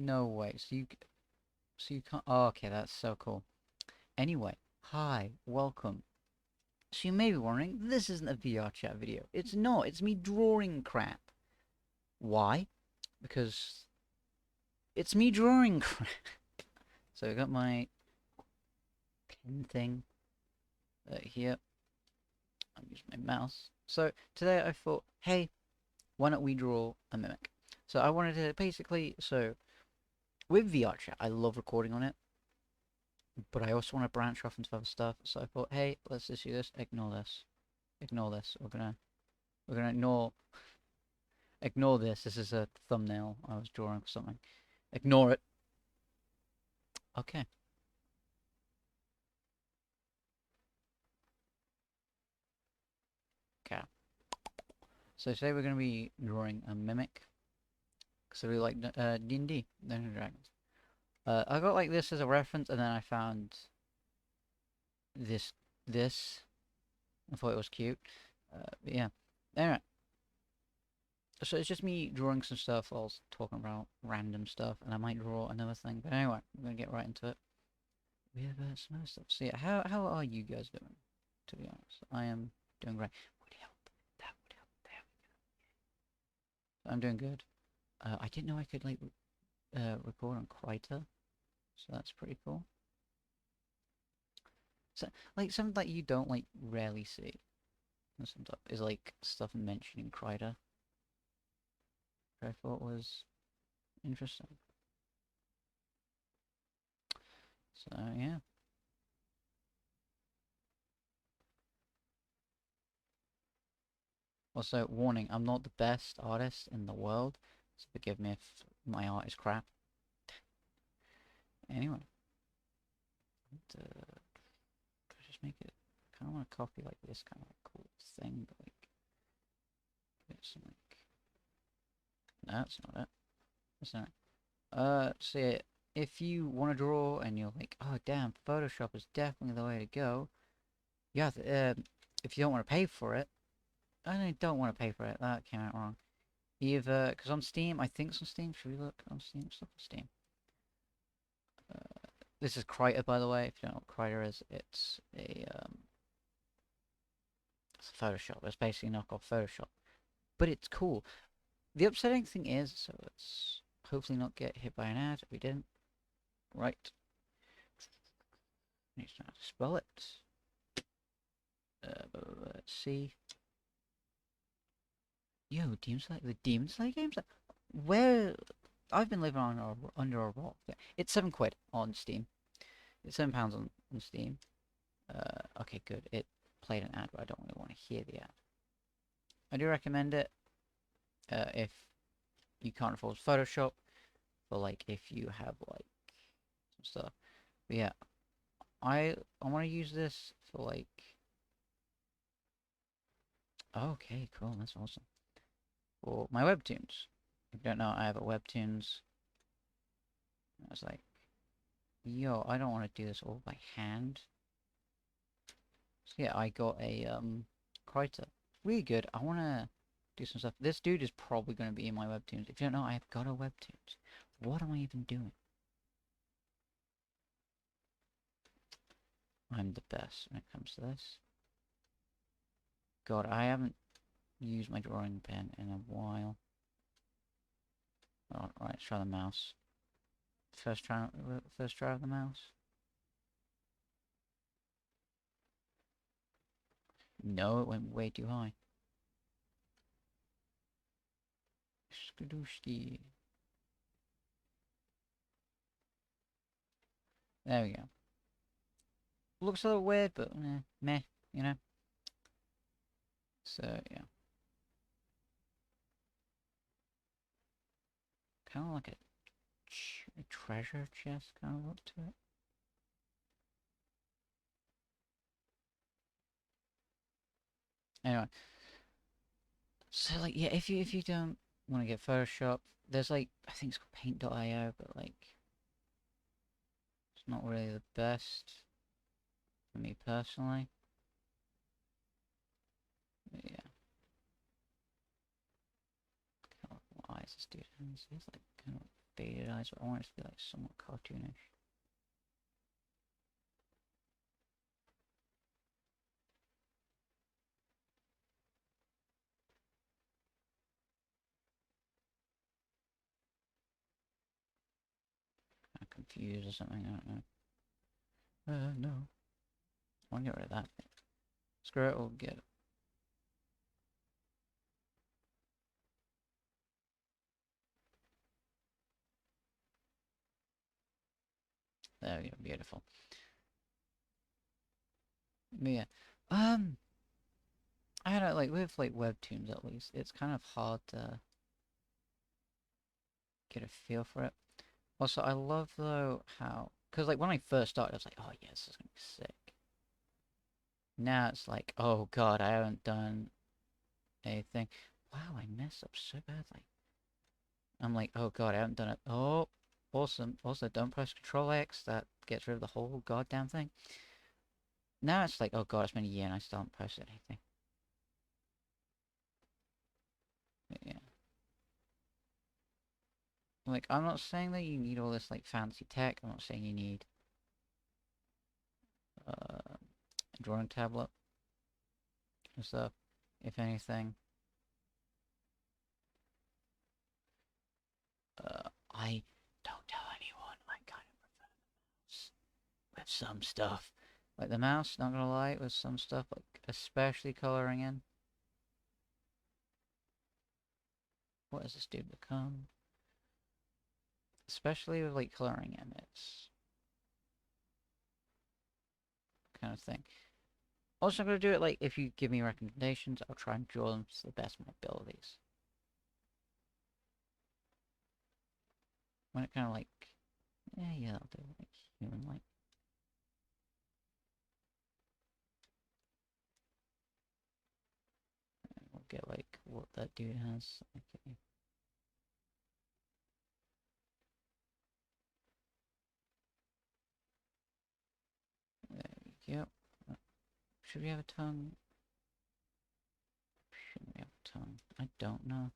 No way. So you can't. Oh, okay, that's so cool. Anyway, hi, welcome. So you may be wondering, this isn't a VR chat video. It's not. It's me drawing crap. Why? Because it's me drawing crap. So I got my pen thing here. I'm using my mouse. So today I thought, hey, why don't we draw a mimic? So I wanted to basically, so with VR chat, I love recording on it, but I also want to branch off into other stuff. So I thought, hey, let's just do this. Ignore this. Ignore this. We're gonna ignore this. This is a thumbnail I was drawing for something. Ignore it. Okay. Okay. So today we're gonna be drawing a mimic. Because I really like D&D, Dungeons and Dragons. I got like this as a reference, and then I found this this. I thought it was cute. But yeah. Anyway, so it's just me drawing some stuff. I was talking about random stuff, and I might draw another thing. But anyway, I'm gonna get right into it. We have some other stuff. So yeah, how are you guys doing? To be honest, I am doing great. Would help. That would help. There. So I'm doing good. I didn't know I could like record on Krita, so that's pretty cool. So like something that you don't like rarely see is like stuff mentioning Krita, which I thought was interesting. So yeah. Also, warning, I'm not the best artist in the world, so forgive me if my art is crap. Anyway, just make it. I kind of want to copy like this kind of like cool thing, but like get some like. No, that's not it. That's not it. So yeah, if you want to draw and you're like, oh damn, Photoshop is definitely the way to go. Yeah, if you don't want to pay for it, I don't want to pay for it. That came out wrong. Either because on Steam, I think it's on Steam. Should we look on Steam? Stuff on Steam. This is Krita, by the way. If you don't know what Krita is, it's a Photoshop. It's basically knockoff Photoshop, but it's cool. The upsetting thing is, so let's hopefully not get hit by an ad. We didn't. Right. Need to know how to spell it. Let's see. Yo, the Demon Slayer games? Where? I've been living under a rock. It's £7 on Steam. It's £7 on Steam. Okay, good. It played an ad, but I don't really want to hear the ad. I do recommend it if you can't afford Photoshop, but like if you have like some stuff. But yeah, I want to use this for like. Okay, cool. That's awesome. For my webtoons. If you don't know, I have a webtoons. I was like, yo, I don't want to do this all by hand. So yeah, I got a Krita. Really good. I want to do some stuff. This dude is probably going to be in my webtoons. If you don't know, I have got a webtoons. What am I even doing? I'm the best when it comes to this. God, I haven't used my drawing pen in a while. Alright, let's try the mouse. First try of the mouse. No, it went way too high. Skadooshki. There we go. Looks a little weird, but meh, you know? So, yeah. Kind of like a treasure chest kind of look to it. Anyway, so like yeah, if you don't want to get Photoshop, there's like I think it's called Paint.io, but like it's not really the best for me personally. But yeah, kind of what eyes this dude has. He has like kind of beaded eyes, but I want it to be like somewhat cartoonish. Kind of confused or something, I don't know. No. I'll get rid of that. Screw it, we'll get it. There we go, beautiful. But yeah. I don't know, like, with, like, webtoons at least, it's kind of hard to get a feel for it. Also, I love, though, how... Because, like, when I first started, I was like, oh, yeah, this is gonna be sick. Now it's like, oh, God, I haven't done anything. Wow, I messed up so badly. I'm like, oh, God, I haven't done it. Oh, awesome. Also, don't press Control X. That gets rid of the whole goddamn thing. Now it's like, oh, God, it's been a year and I still haven't posted anything. But yeah. Like, I'm not saying that you need all this, like, fancy tech. I'm not saying you need a drawing tablet and stuff. If anything, I don't tell anyone. I kind of prefer the mouse with some stuff. Like the mouse, not gonna lie, with some stuff, like especially coloring in. What does this dude become? Especially with like coloring in, it's kind of thing. Also, I'm gonna do it like if you give me recommendations, I'll try and draw them to the best of my abilities. When it kind of like, yeah, I'll do like human like. We'll get like what that dude has. Okay. There we go. Should we have a tongue? Shouldn't we have a tongue? I don't know.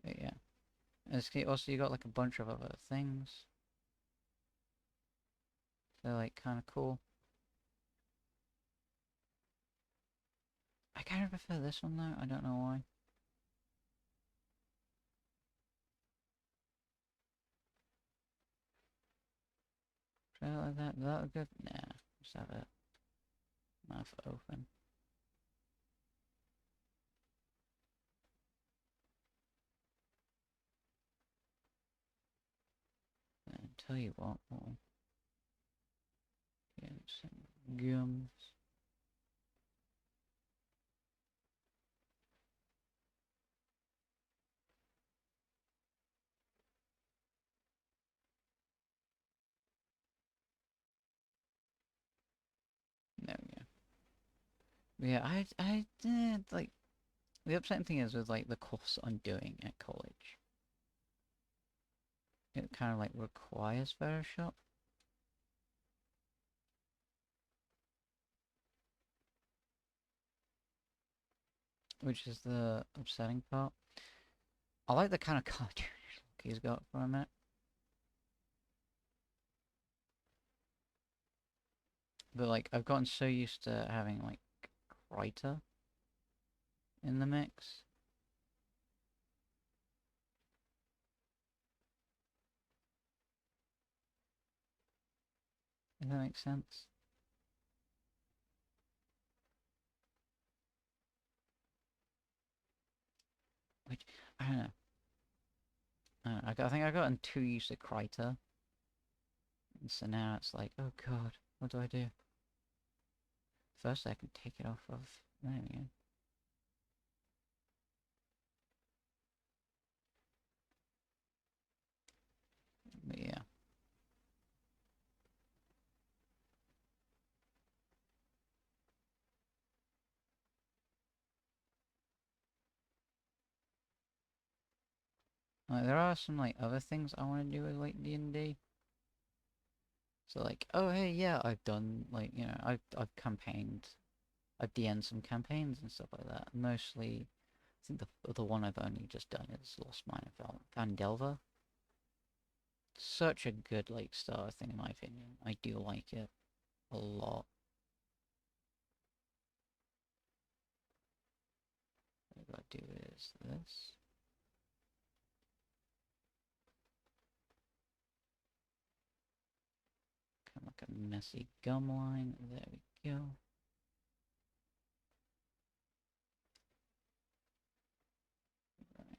But yeah. Also, you got like a bunch of other things. They're like kind of cool. I kind of prefer this one though. I don't know why. Try it like that. That look good? Nah. Just have it. Mouth open. Then tell you what, we'll get some gums. There we go. But yeah, I did like the upsetting thing is with like the course I'm doing at college. It kind of like requires Photoshop. Which is the upsetting part. I like the kind of cartoonish look he's got for a minute. But like, I've gotten so used to having like Krita in the mix. If that makes sense. Which, I don't know. I think I gotten too used to Krita. And so now it's like, oh god, what do I do? First I can take it off of... There we go. But yeah. Like, there are some like other things I want to do with like D&D. So like, oh hey, yeah, I've done like, you know, I've campaigned, I've DN'd some campaigns and stuff like that. Mostly, I think the one I've only just done is Lost Mine of Vandelver. Such a good like starter thing in my opinion. I do like it a lot. What I gotta do is this. Kind of like a messy gum line. There we go. Right.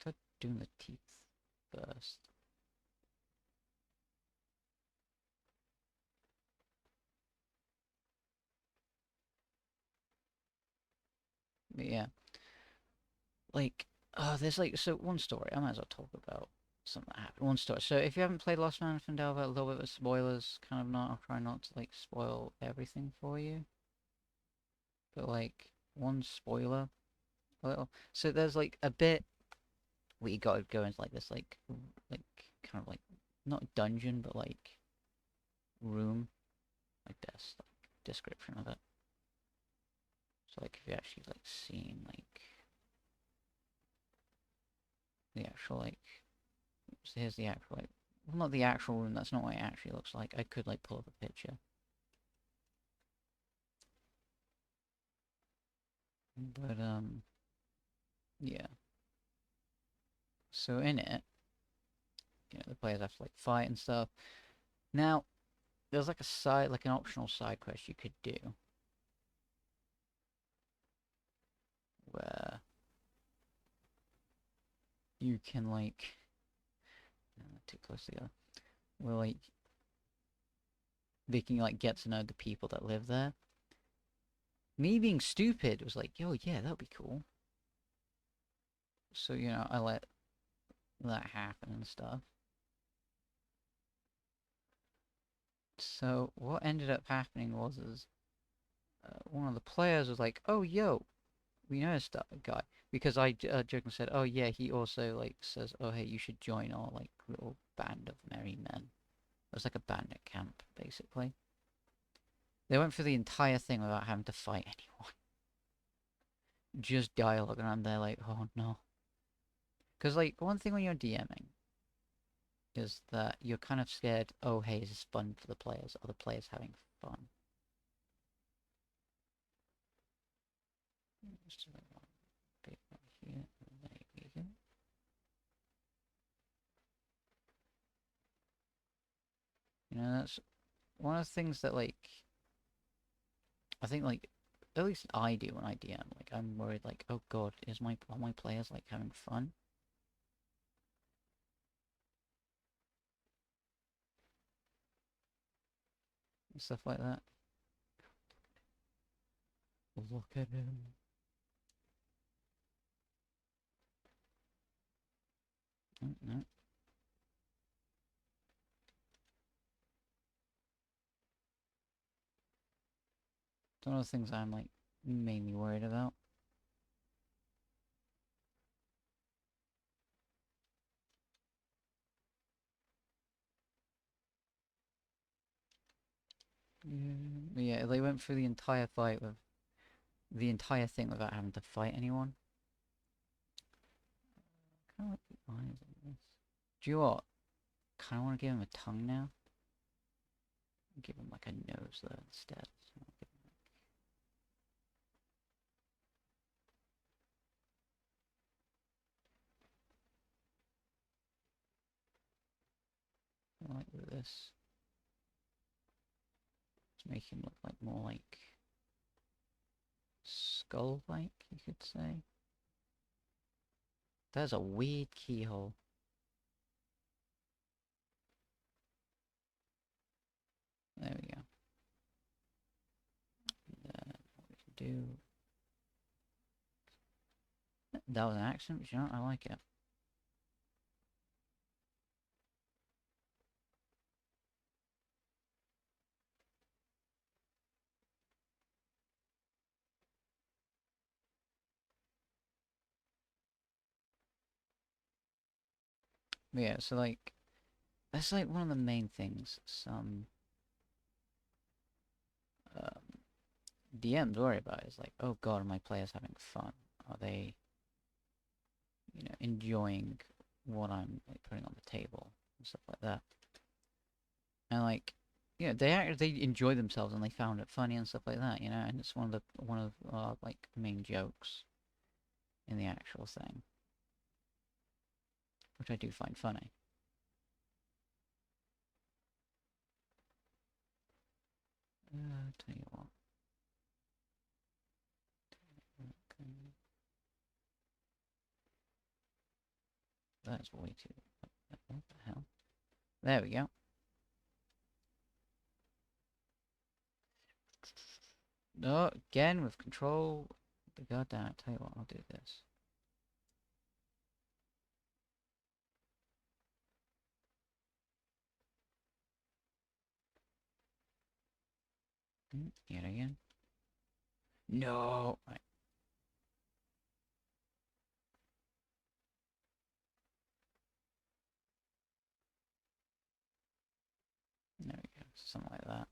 Try doing the teeth first. But yeah, like, oh, there's like, so one story. I might as well talk about something that happened. One story. So if you haven't played Lost Man of Fandelver, a little bit of spoilers. Kind of not. I'll try not to like spoil everything for you. But like one spoiler, a little. So there's like a bit where you gotta go into like this like kind of like not dungeon but like room like this like description of it. So like if you actually like seen like the actual like so here's the actual like well not the actual room, that's not what it actually looks like. I could like pull up a picture. But yeah. So in it, you know, the players have to like fight and stuff. Now, there's like a side like an optional side quest you could do where you can like too close together. Where like they can like get to know the people that live there. Me being stupid was like, yo, yeah, that'd be cool. So, you know, I let that happen and stuff. So, what ended up happening was is one of the players was like, oh, yo, we know this guy. Because I joked and said, oh, yeah, he also, like, says, oh, hey, you should join our, like, little band of merry men. It was like a bandit camp, basically. They went through the entire thing without having to fight anyone. Just dialogue, and I'm there like, oh, no. Because, like, one thing when you're DMing is that you're kind of scared, oh, hey, is this fun for the players? Are the players having fun? Just like one big one here. There we go. You know, that's one of the things that, like, I think, like, at least I do when I DM. Like, I'm worried, like, oh god, are my players, like, having fun? And stuff like that. Look at him. Oh, no. It's one of the things I'm, like, mainly worried about. But yeah, they went through the entire fight with the entire thing without having to fight anyone. Kind of like the eyes on this. Do you know what? Kind of want to give him a tongue now. Give him like a nose though instead. So like this. To make him look like more like skull-like, you could say. That's a weird keyhole. There we go. And then what we can do. That was an accent, but you know, I like it. But yeah, so like That's like one of the main things some um, DMs worry about is like, oh god, are my players having fun? Are they, enjoying what I'm like putting on the table and stuff like that? And like, they enjoy themselves and they found it funny and stuff like that, and it's one of like main jokes in the actual thing, which I do find funny. Tell you what. Okay. That's way too. What the hell? There we go. No, again with control. The goddamn. Tell you what, I'll do this. Yet again. No. Right. There we go. Something like that.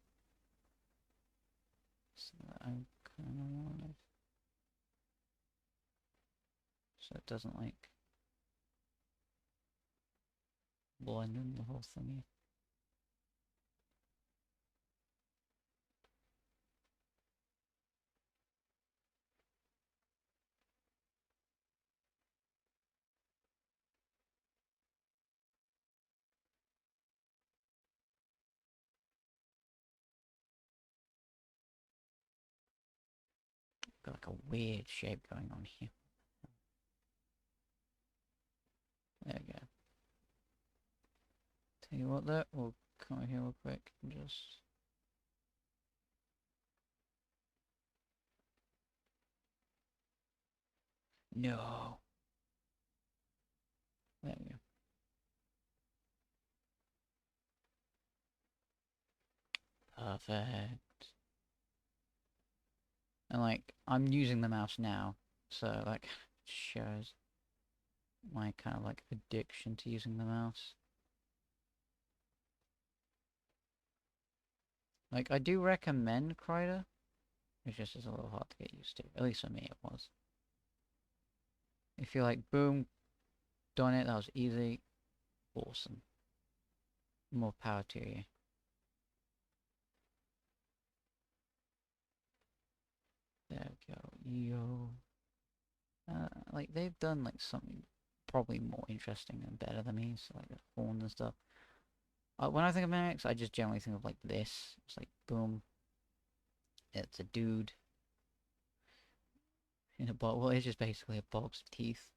Something that I kind of wanted. So it doesn't like blend in the whole thingy. Got like a weird shape going on here. There we go. Tell you what though, we'll come over here real quick and just... No! There we go. Perfect. And like, I'm using the mouse now, so like, shows my kind of like addiction to using the mouse. Like, I do recommend Kreider. It's just a little hard to get used to. At least for me it was. If you're like, boom, done it, that was easy, awesome. More power to you. There we go. Yo. Like, they've done like something probably more interesting and better than me, so like the horns and stuff. When I think of mimics, I just generally think of like this. It's like, boom. It's a dude in a box. Well, it's just basically a box of teeth.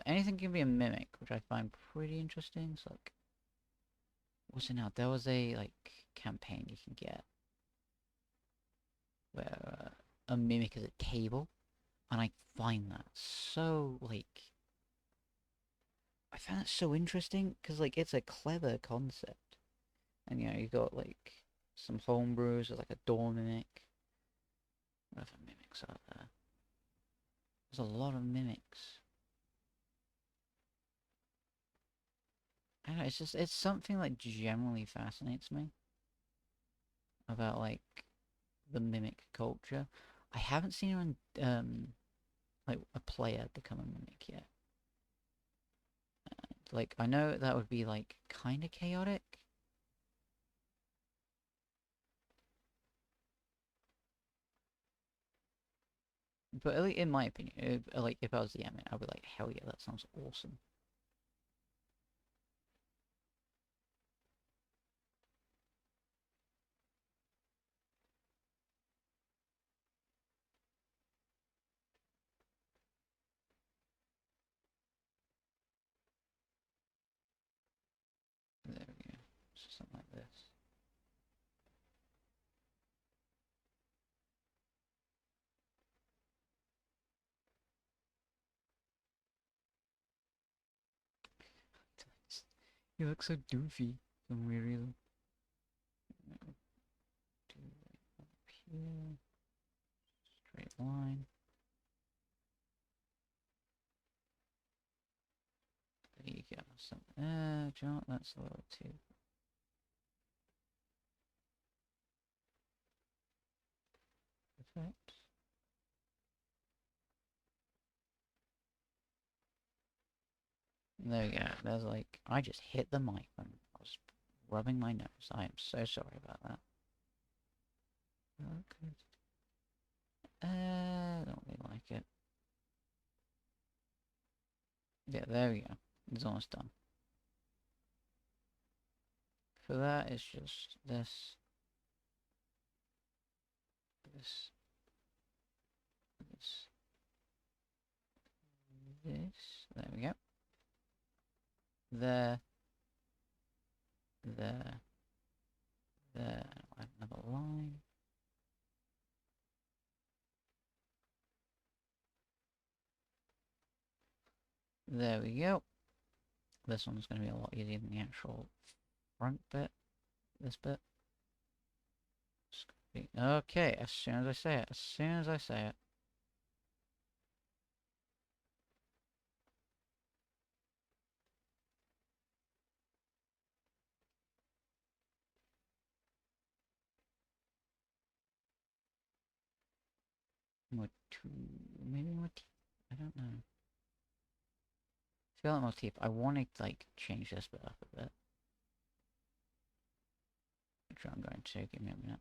Anything can be a mimic, which I find pretty interesting. So like, what's it now? There was a like campaign you can get where a mimic is a table, and I find that so like, I found that so interesting because like it's a clever concept, and you got like some homebrews, there's like a door mimic. What other mimics are there? There's a lot of mimics. I don't know, it's something that generally fascinates me about like the mimic culture. I haven't seen anyone like a player become a mimic yet. Like I know that would be like kind of chaotic. But at least in my opinion, like if I was the admin, I'd be like, hell yeah, that sounds awesome. There we go. So something like this. You look so doofy for some weird reason. Do it up here. Straight line. There you go. Do you know what? That's a little too... Perfect. There we go. There's like... I just hit the mic when I was rubbing my nose. I am so sorry about that. Okay. I don't really like it. Yeah, there we go. It's almost done. For that, it's just this, this, this, this. There we go. There, there, there. I'll add another line. There we go. This one's going to be a lot easier than the actual front bit. This bit. Okay, as soon as I say it. As soon as I say it. Maybe motif? I don't know. I feel like motif. I want to, like, change this bit up a bit. Which I'm going to. Give me a minute.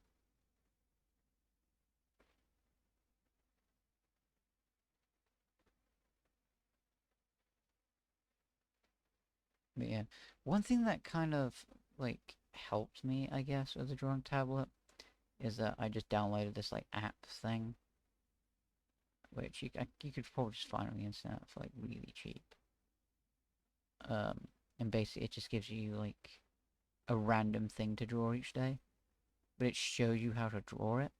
But yeah, one thing that kind of, like, helped me, I guess, with the drawing tablet is that I just downloaded this, like, app thing, which you could probably just find on the internet for, like, really cheap. And basically it just gives you, like, a random thing to draw each day, but it shows you how to draw it.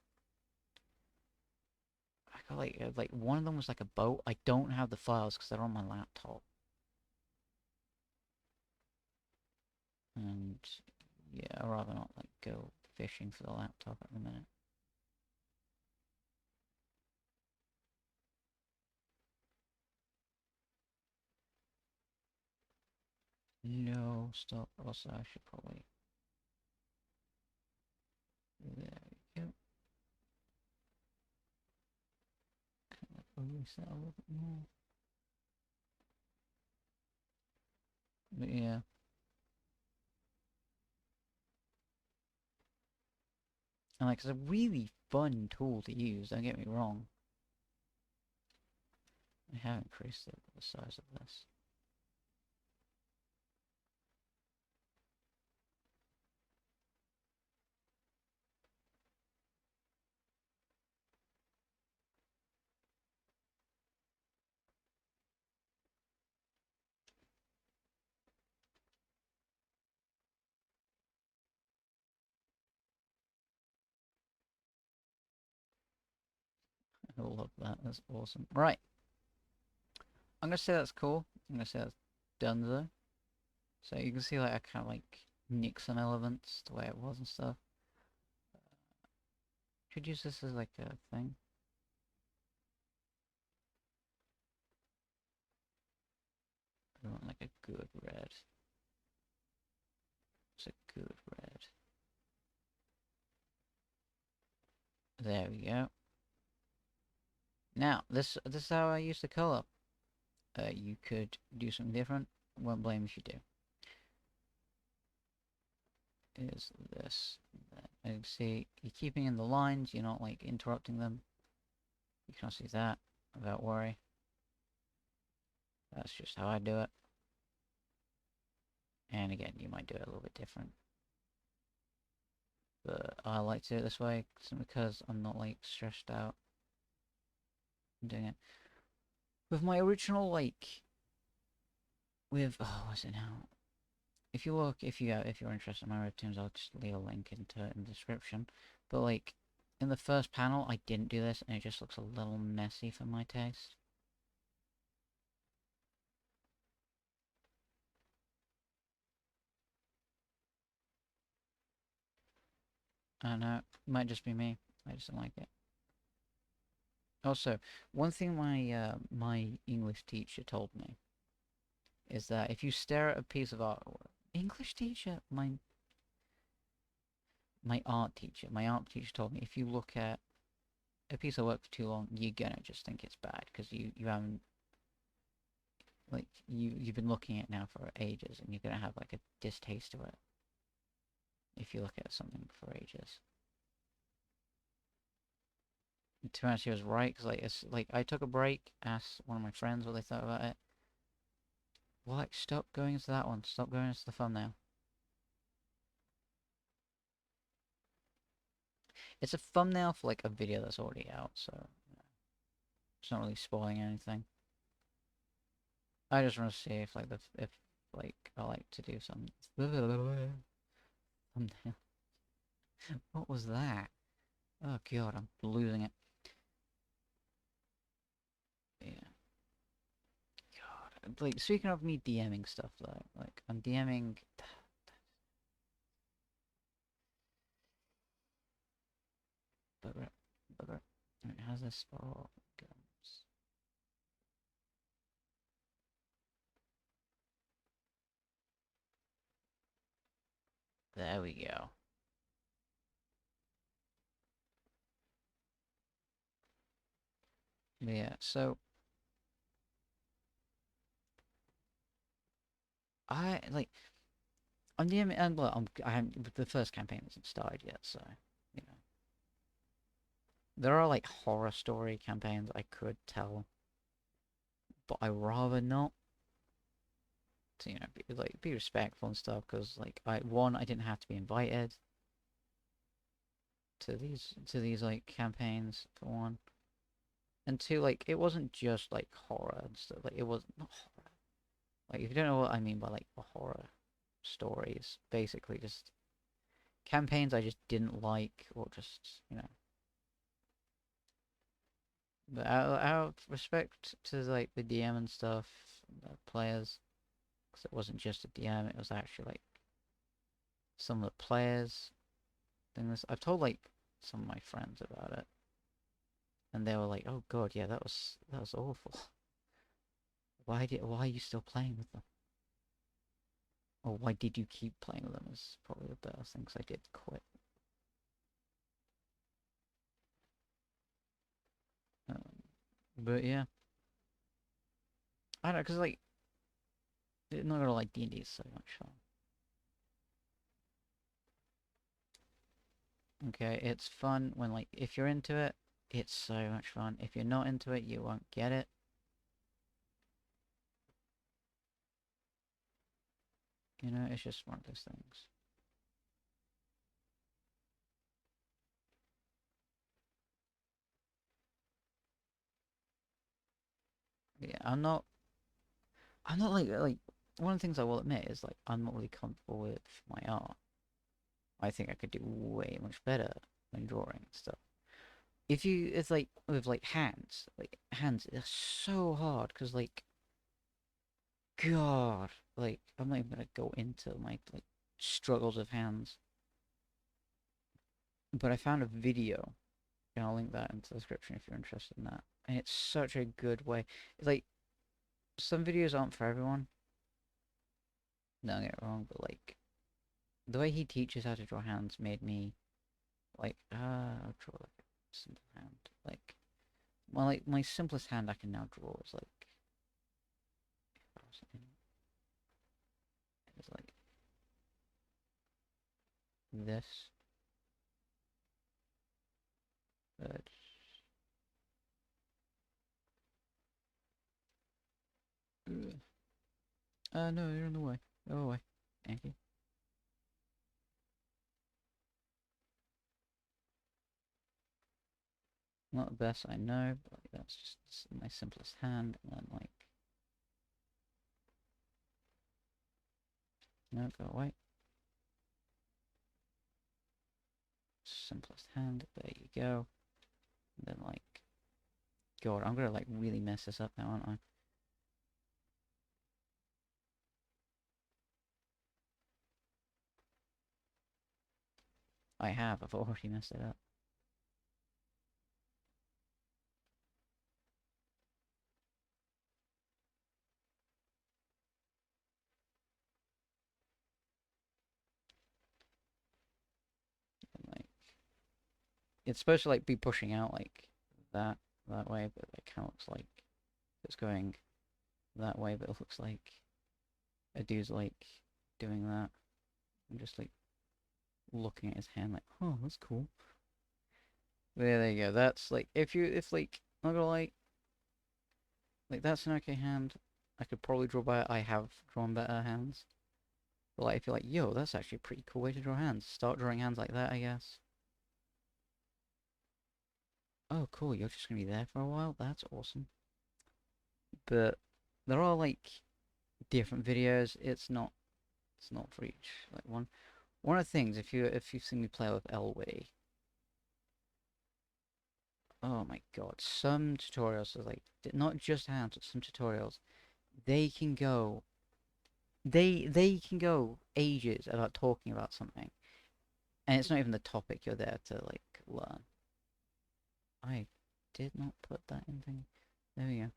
I got, like one of them was like a boat. I don't have the files because they're on my laptop. And yeah, I'd rather not, like, go fishing for the laptop at the minute. No, stop. Also, I should probably... There we go. Kind of release that a little bit more. But yeah. And, like, it's a really fun tool to use, don't get me wrong. I have increased the size of this. I love that, that's awesome. Right. I'm gonna say that's cool. I'm gonna say that's done though. So you can see, like, I kind of, like, nick some elements the way it was and stuff. Should use this as, like, a thing. I want, like, a good red. It's a good red. There we go. Now, this is how I use the color. You could do something different. Won't blame if you do. Is this. And you can see you're keeping in the lines, you're not, like, interrupting them. You can see that without worry. That's just how I do it. And again, you might do it a little bit different. But I like to do it this way because I'm not, like, stressed out doing it. With my original, like, what's it now? If you're interested in my webtoons, I'll just leave a link into it in the description. But, like, in the first panel, I didn't do this, and it just looks a little messy for my taste. I don't know, it might just be me. I just don't like it. Also, one thing my English teacher told me is that if you stare at a piece of art, English teacher, my art teacher told me if you look at a piece of work for too long, you're gonna just think it's bad because you haven't like you've been looking at it now for ages, and you're gonna have like a distaste to it if you look at something for ages. And to be honest, he was right because like I took a break, asked one of my friends what they thought about it. What? Stop going into that one. Stop going into the thumbnail. It's a thumbnail for like a video that's already out, so it's not really spoiling anything. I just want to see if like if like I like to do some thumbnail. What was that? Oh god, I'm losing it. Yeah. God. Like speaking of me DMing stuff though, like I'm DMing bugger bugger. It has this for guns. There we go. But yeah, so I like I'm DMing and well I haven't the first campaign hasn't started yet, so you know. There are like horror story campaigns I could tell, but I rather not to, you know, be respectful and stuff because like I didn't have to be invited to these like campaigns for one, and two, like it wasn't just like horror and stuff. Like it was not horror. Like if you don't know what I mean by like horror stories, basically just campaigns I just didn't like or just you know. But out of respect to like the DM and stuff, the players, because it wasn't just a DM, it was actually like some of the players doing this. I've told like some of my friends about it, and they were like, "Oh God, yeah, that was awful. Why are you still playing with them? Or why did you keep playing with them?" Is probably the better thing, because I did quit. But yeah, I don't know, because like not gonna like D&D is so much fun. Okay, it's fun when like if you're into it, it's so much fun. If you're not into it, you won't get it. You know, it's just one of those things. Yeah, I'm not like one of the things I will admit is like I'm not really comfortable with my art. I think I could do way much better when drawing and stuff. If you, it's like with like hands are so hard because like God, like I'm not even gonna go into my like struggles of hands. But I found a video, and I'll link that into the description if you're interested in that. And it's such a good way. It's like some videos aren't for everyone. Don't get it wrong, but like the way he teaches how to draw hands made me like I'll draw like a simple hand. Like my simplest hand I can now draw is like it's like this. But no, you're in the way. Go away. Thank you. Not the best I know, but like, that's just my simplest hand, and then like no, go away. Simplest hand. There you go. And then like, God, I'm gonna like really mess this up now, aren't I? I have. I've already messed it up. it's supposed to like be pushing out like that way, but it kind of looks like it's going that way, but it looks like a dude's like doing that. I'm just like looking at his hand like, oh, that's cool. There you go. That's like if like I'm gonna like that's an okay hand. I could probably draw better. I have drawn better hands. But like if you're like, yo, that's actually a pretty cool way to draw hands. Start drawing hands like that, I guess. Oh, cool. You're just gonna be there for a while. That's awesome. But there are like different videos. It's not for each. Like one of the things if you've seen me play with Elway. Oh my god, some tutorials are like not just hands, but some tutorials they can go they can go ages about talking about something, and it's not even the topic you're there to like learn. I did not put that in thing. There we go.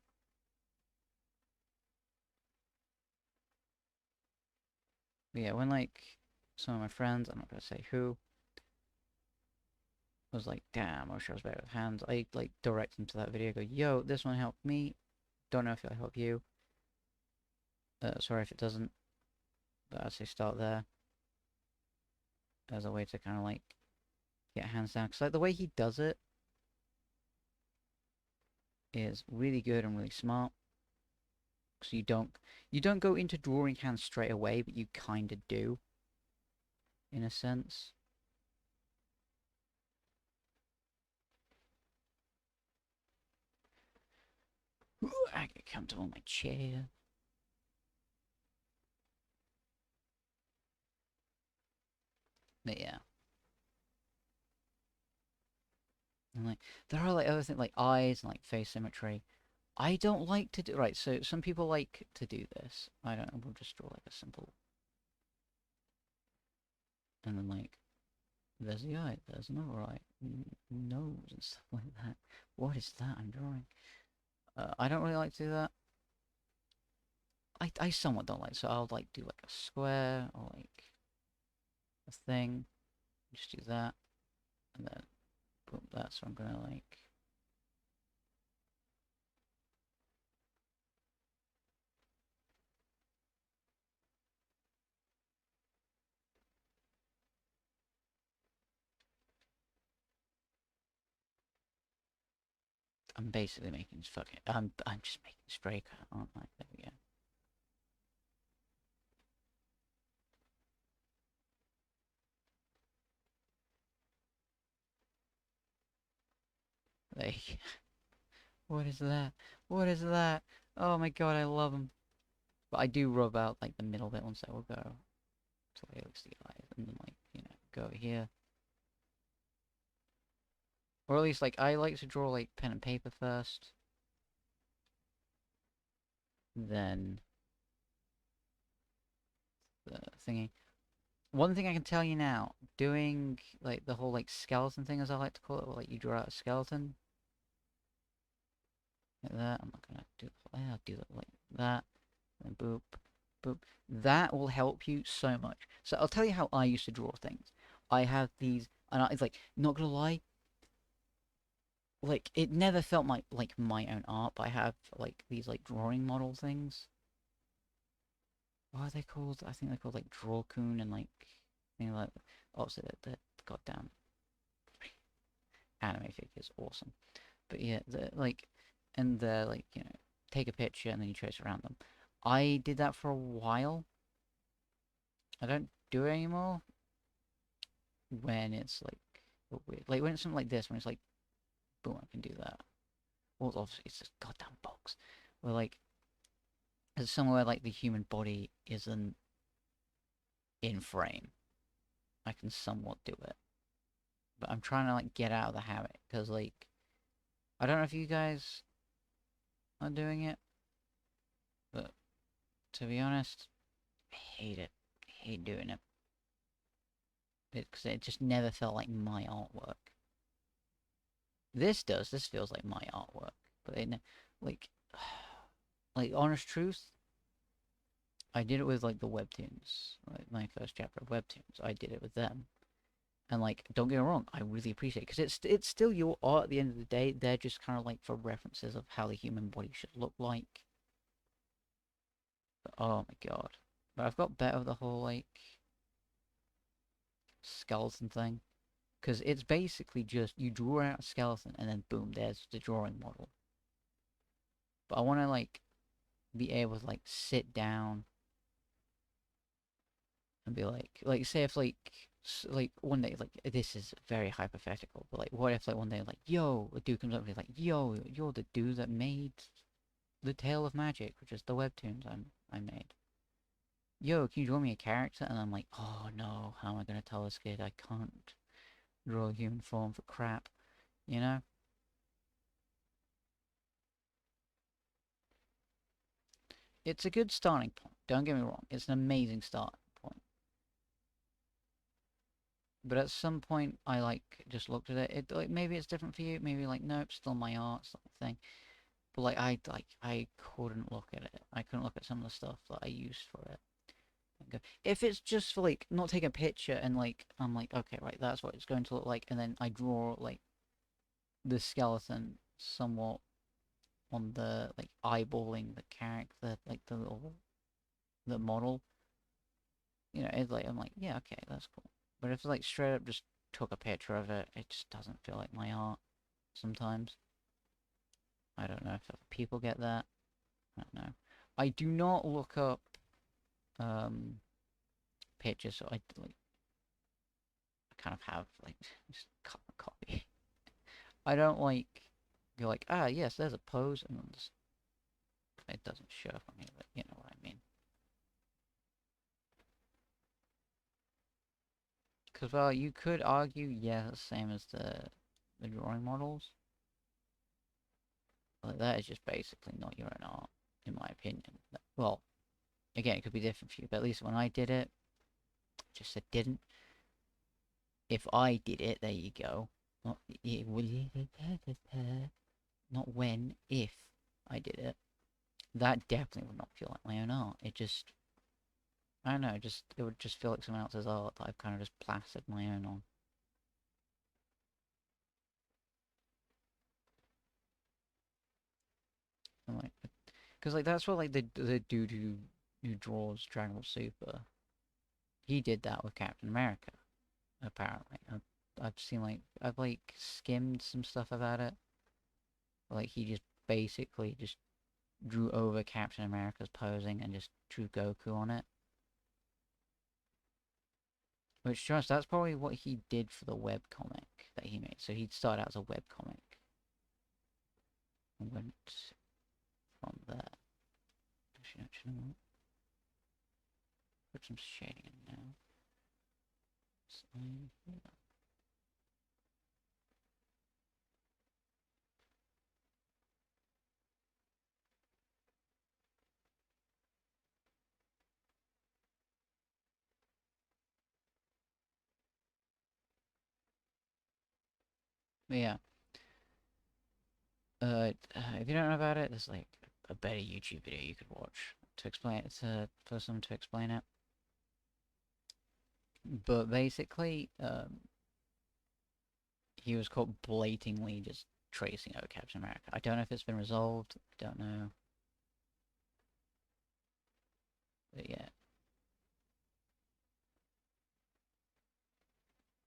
But yeah, when like some of my friends, I'm not gonna say who, was like, damn, I wish I was better with hands. I like direct them to that video. Go, yo, this one helped me. Don't know if it'll help you. Sorry if it doesn't. But I'd say start there as a way to kind of like get hands down. Because like the way he does it is really good and really smart. So you don't go into drawing hands straight away, but you kind of do, in a sense. Ooh, I get comfortable in my chair. But yeah. And like there are like other things like eyes and like face symmetry. I don't like to do right, so some people like to do this. I don't know, we'll just draw like a simple and then like there's the eye, there's another eye, nose and stuff like that. What is that I'm drawing? I don't really like to do that. I somewhat don't like, so I'll like do like a square or like a thing. Just do that and then boom, that. So I'm gonna like I'm basically making fucking I'm just making spray cut, aren't I? There we go. There you go. What is that? What is that? Oh my god, I love them. But I do rub out like the middle bit once I will go. So it looks the eyes and then like, you know, go here. Or at least like I like to draw like pen and paper first. Then the thingy. One thing I can tell you now, doing like the whole like skeleton thing as I like to call it, where like you draw out a skeleton. Like that. I'm not gonna do I'll do it like that. And boop, boop. That will help you so much. So I'll tell you how I used to draw things. I have these, and it's like not gonna lie, like it never felt like my own art. But I have like these like drawing model things. What are they called? I think they're called like Drawcoon and like things like. Obviously, the goddamn anime figure is awesome. But yeah, the like, and the like, you know, take a picture and then you trace around them. I did that for a while. I don't do it anymore when it's like weird. Like when it's something like this, when it's like, boom, I can do that. Well, obviously it's just goddamn box. Where like, it's somewhere like the human body isn't in frame. I can somewhat do it, but I'm trying to like get out of the habit because like, I don't know if you guys are doing it, but to be honest, I hate it. I hate doing it because it just never felt like my artwork. This does. This feels like my artwork, but it like like honest truth. I did it with like the webtoons, like my first chapter of webtoons. I did it with them, And like, don't get me wrong, I really appreciate it because it's still your art at the end of the day. They're just kind of like for references of how the human body should look like. But, oh my god. But I've got better with the whole like skeleton thing. Because it's basically just you draw out a skeleton and then boom, there's the drawing model. But I want to like be able to like sit down and be like say if like one day like this is very hypothetical, but like what if like one day like yo a dude comes up and he's like yo you're the dude that made the Tale of Magic, which is the webtoons I made. Yo, can you draw me a character? And I'm like, oh no, how am I gonna tell this kid I can't draw a human form for crap, you know? It's a good starting point. Don't get me wrong. It's an amazing starting point. But at some point, I like just looked at it. It like maybe it's different for you. Maybe like nope, still my art, sort of thing. But I couldn't look at it. I couldn't look at some of the stuff that I used for it. If it's just for like not take a picture and like I'm like okay right that's what it's going to look like and then I draw like the skeleton somewhat on the like eyeballing the character like the little the model, you know, it's like I'm like yeah okay that's cool. But if like straight up just took a picture of it, it just doesn't feel like my art sometimes. I don't know if other people get that. I don't know. I do not look up um pictures, so I like I kind of have like just copy. I don't like go like ah yes there's a pose and then just, it doesn't show up on here, but you know what I mean. Because well you could argue yeah the same as the drawing models. Like that is just basically not your own art, in my opinion. Well, again, it could be different for you, but at least when I did it, just said didn't. If I did it, there you go. Not not when, if I did it. That definitely would not feel like my own art. It just, I don't know, just it would just feel like someone else's art that I've kind of just plastered my own on. And like, because like that's what like the dude who draws Dragon Ball Super, he did that with Captain America. Apparently, I've seen like I've like skimmed some stuff about it. Like he just basically just drew over Captain America's posing and just drew Goku on it. Which, trust, that's probably what he did for the web comic that he made. So he'd started out as a web comic and went from there. Actually, you know what? Put some shading in now. But yeah, if you don't know about it, there's like a better YouTube video you could watch to explain it, for someone to explain it. But basically, he was caught blatantly just tracing over Captain America. I don't know if it's been resolved. I don't know. But yeah.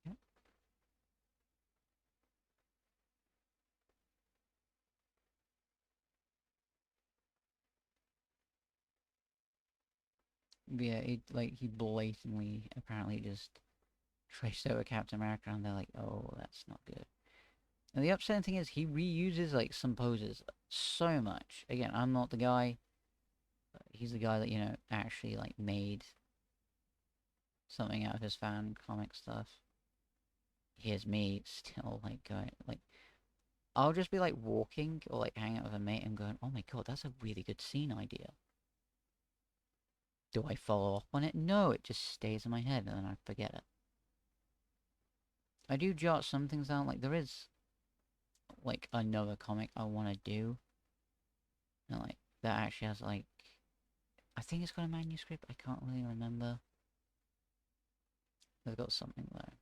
Yep. But yeah, he blatantly apparently just traced over Captain America and they're like, oh, that's not good. And the upsetting thing is he reuses like some poses so much. Again, I'm not the guy. He's the guy that, you know, actually like made something out of his fan comic stuff. Here's me still like going like I'll just be like walking or like hanging out with a mate and going, oh my god, that's a really good scene idea. Do I follow up on it? No, it just stays in my head and then I forget it. I do jot some things down, like there is like another comic I want to do. And like that actually has like I think it's got a manuscript, I can't really remember. They've got something there.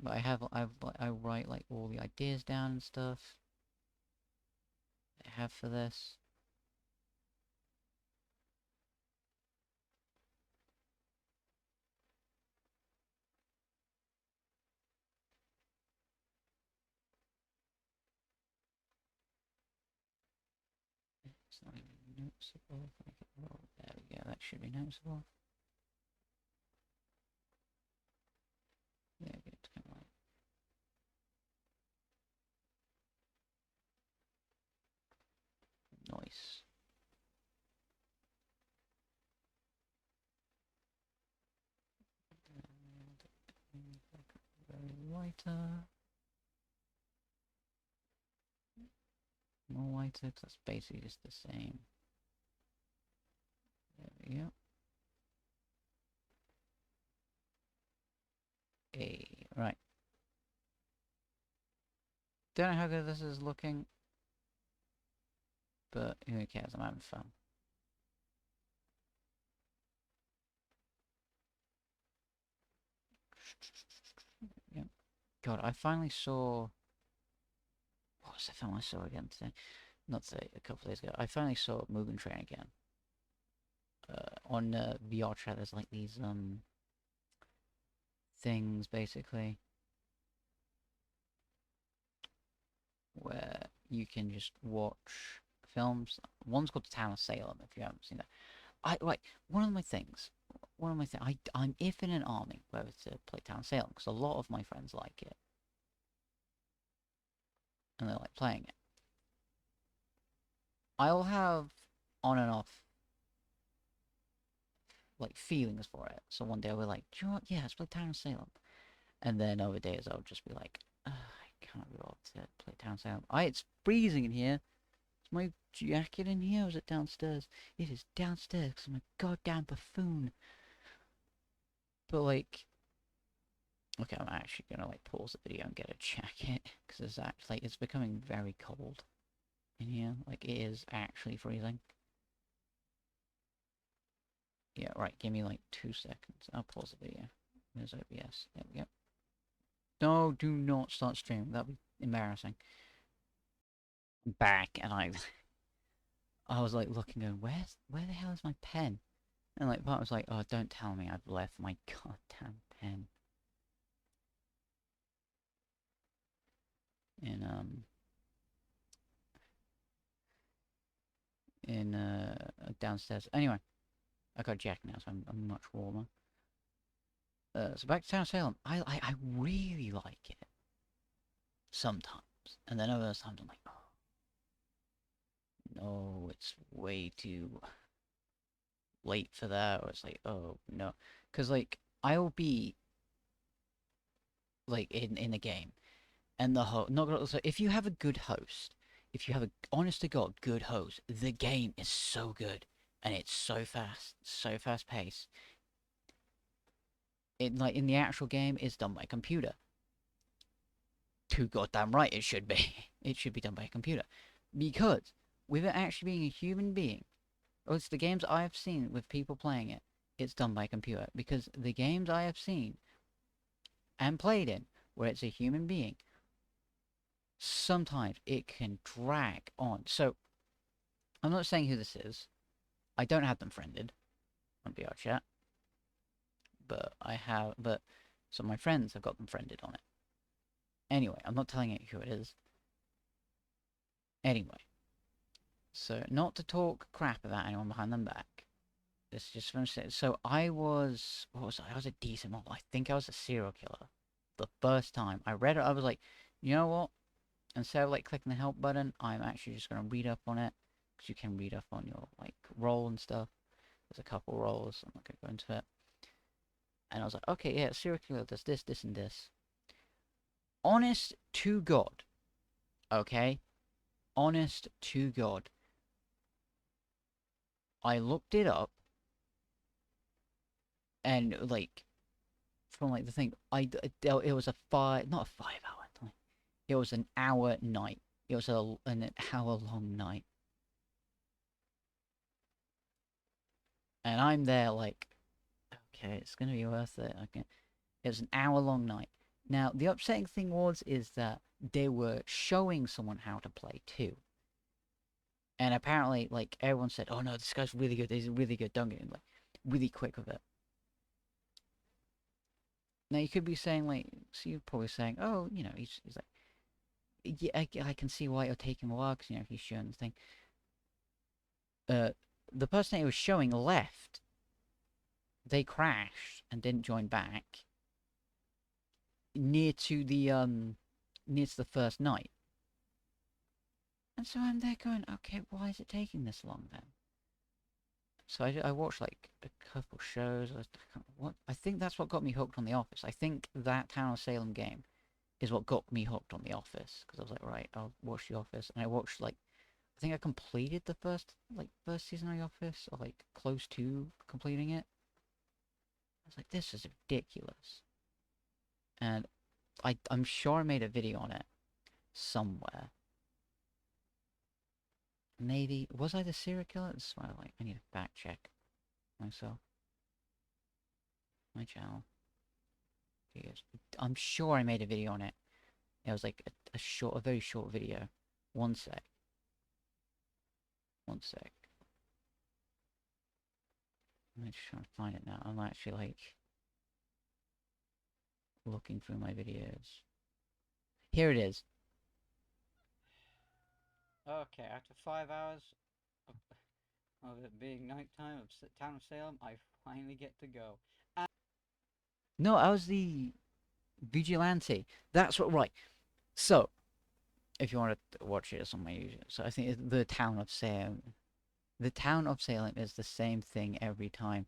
But I write like all the ideas down and stuff I have for this. It's not even noticeable. If I get roll, there we go. That should be noticeable. There we go. It's kind of like nice. Very lighter. More lighter, because that's basically just the same. There we go. Right. Don't know how good this is looking, but who cares? I'm having fun. Yep. God, I finally saw. What was the film I saw again today? Not today, a couple of days ago. I finally saw Mugen Train again. On VR chat, there's like these things basically where you can just watch films. One's called The Town of Salem. If you haven't seen that, one of my things. I'm if in an army whether to play Town of Salem because a lot of my friends like it and they like playing it. I'll have on and off like feelings for it. So one day I'll be like, do you know what? Yeah, let's play Town of Salem. And then other days I'll just be like, I can't be bothered to play Town of Salem. It's freezing in here. Is my jacket in here or is it downstairs? It is downstairs because I'm a goddamn buffoon. But like, okay, I'm actually gonna like pause the video and get a jacket because it's actually it's becoming very cold in here. Like it is actually freezing. Yeah, right. Give me like 2 seconds. I'll pause the video. There's OBS. There we go. No, do not start streaming. That'd be embarrassing. I'm back, and I was like looking, going, where the hell is my pen? And like part was like, oh, don't tell me I've left my goddamn pen in downstairs. Anyway, I got a jacket now, so I'm much warmer. So back to Town of Salem. I really like it sometimes, and then other times I'm like, oh no, it's way too late for that, or it's like, oh no, because like I'll be like in the game, and the host. Not gonna. So if you have a good host, if you have a honest to god good host, the game is so good, and it's so fast paced. It like in the actual game, it's done by a computer. Too goddamn right, it should be. It should be done by a computer, because with it actually being a human being, or it's the games I've seen with people playing it, it's done by a computer. Because the games I have seen and played in, where it's a human being, sometimes it can drag on. So I'm not saying who this is. I don't have them friended on VR chat, but I have. But some of my friends have got them friended on it. Anyway, I'm not telling you who it is. Anyway, so not to talk crap about anyone behind them back. This is just from so I was what was I? I was a decent model. I think I was a serial killer. The first time I read it, I was like, you know what? Instead of like clicking the help button, I'm actually just gonna read up on it because you can read up on your like role and stuff. There's a couple roles. I'm not gonna go into it. And I was like, okay, yeah, serial killer does this, this, and this. Honest to God, okay? Honest to God. I looked it up, and like from like the thing, it was a not a 5 hour night. It was an hour night. It was an hour long night, and I'm there like, okay, it's gonna be worth it. Okay, it was an hour long night. Now, the upsetting thing is that they were showing someone how to play too. And apparently, like, everyone said, oh no, this guy's really good, he's really good, don't get him, like, really quick with it. Now, you could be saying, like, so you're probably saying, oh, you know, he's like, yeah, I can see why you're taking a while, because, you know, he's showing the thing. The person that he was showing left. They crashed and didn't join back near to the first night. And so I'm there going, okay, why is it taking this long then? So I watched like a couple shows. I think that's what got me hooked on The Office. I think that Town of Salem game is what got me hooked on The Office, because I was like, right, I'll watch The Office, and I watched like, I think I completed the first season of The Office, or like close to completing it. I was like, this is ridiculous, and I'm sure I made a video on it somewhere. Maybe was I the serial killer? This is why I need to fact check myself. My channel. I'm sure I made a video on it. It was like a very short video. One sec. One sec. I'm just trying to find it now. I'm actually like looking through my videos. Here it is. Okay, after 5 hours of it being nighttime of Town of Salem, I finally get to go. No, I was the vigilante. That's what, right. So, if you want to watch it on my YouTube, so I think it's the Town of Salem. The Town of Salem is the same thing every time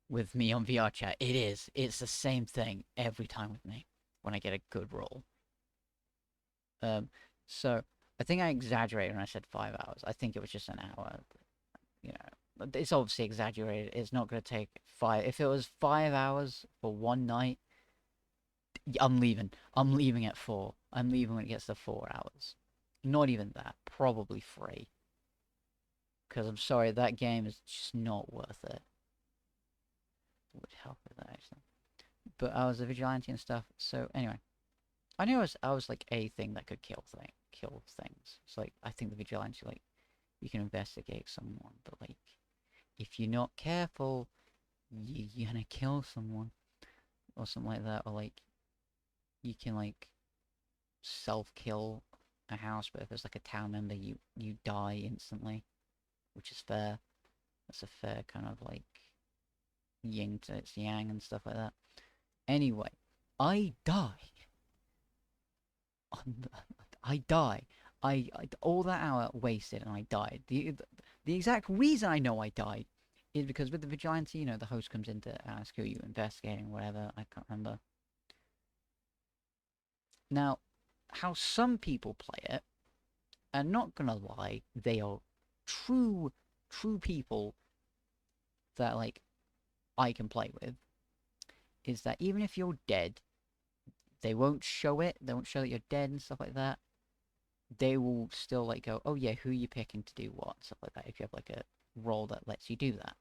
with me on VR chat. It is. It's the same thing every time with me when I get a good roll. So I think I exaggerated when I said 5 hours. I think it was just an hour. You know, it's obviously exaggerated. It's not going to take five. If it was 5 hours for one night, I'm leaving. I'm leaving at 4. I'm leaving when it gets to 4 hours. Not even that. Probably 3. Because I'm sorry, that game is just not worth it. It would help with that, actually. But I was a vigilante and stuff. So anyway, I knew I was like a thing that could kill things. It's like I think the vigilante, like, you can investigate someone, but like if you're not careful, you're gonna kill someone or something like that, or like you can like self-kill a house, but if it's like a town member, you die instantly, which is fair. That's a fair kind of like yin to its yang and stuff like that. Anyway, I die. I die. I all that hour wasted and I died. The exact reason I know I died is because with the vigilante, you know, the host comes in to ask who you investigating, whatever. I can't remember. Now, how some people play it, and not gonna lie, they are true people that like I can play with, is that even if you're dead, they won't show it. They won't show that you're dead and stuff like that. They will still like go, oh yeah, who are you picking to do what, stuff like that. If you have like a role that lets you do that.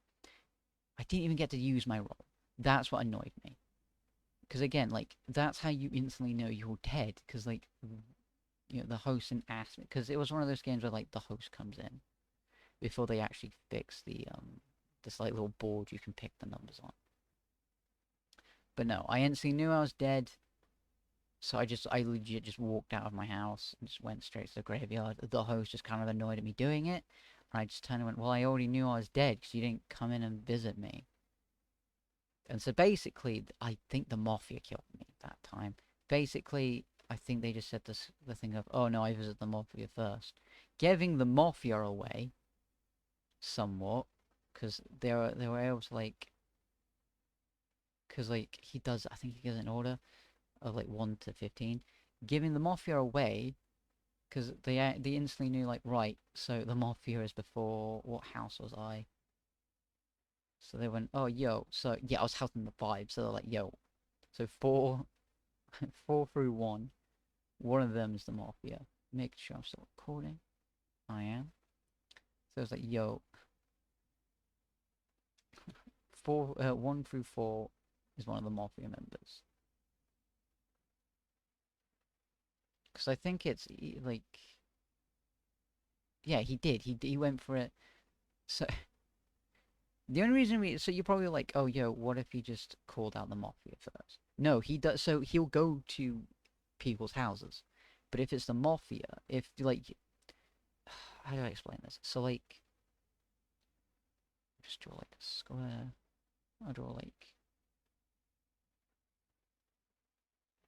I didn't even get to use my role. That's what annoyed me. Because again, like, that's how you instantly know you're dead. Because like, you know, the host and ask me, because it was one of those games where like the host comes in before they actually fix the this like little board you can pick the numbers on. But no, I instantly knew I was dead. So I legit just walked out of my house and just went straight to the graveyard. The host just kind of annoyed at me doing it. And I just turned and went, well, I already knew I was dead because you didn't come in and visit me. And so basically, I think the Mafia killed me that time. Basically, I think they just said the thing of, oh no, I visited the Mafia first. Giving the Mafia away, somewhat, because they were able to like, because like I think he gives an order of like 1 to 15, giving the Mafia away, because they instantly knew like, right, so the Mafia is before, what house was I? So they went, oh yo, so yeah, I was helping the 5, so they're like, yo, so 4 4 through 1 of them is the Mafia. Make sure I'm still recording. I am. So it's like, yo, 1 through 4 is one of the Mafia members. Because I think it's like, yeah, he did. He went for it. So the only reason so you're probably like, oh, yo, what if he just called out the mafia first? No, he does. So he'll go to people's houses, but if it's the mafia, if like, how do I explain this? So like, just draw like a square. I'll draw like,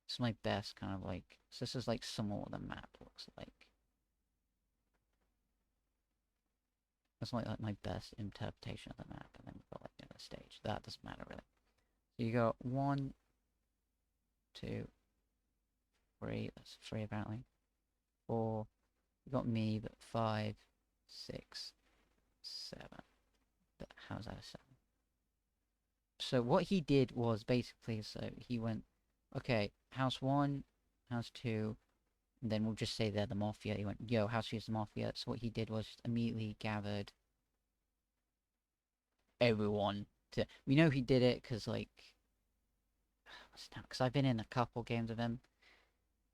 it's my best kind of like. So this is like somewhat what the map looks like. That's like my best interpretation of the map, and then we've got like the stage. That doesn't matter really. So you got 1, 2, 3. That's 3 apparently. 4. You got me, but 5, 6, 7. But how's that a 7? So what he did was basically, so he went, okay, house 1, house 2, and then we'll just say they're the mafia. He went, yo, house 2 is the mafia. So what he did was just immediately gathered everyone to. We know he did it because like, because I've been in a couple games of him.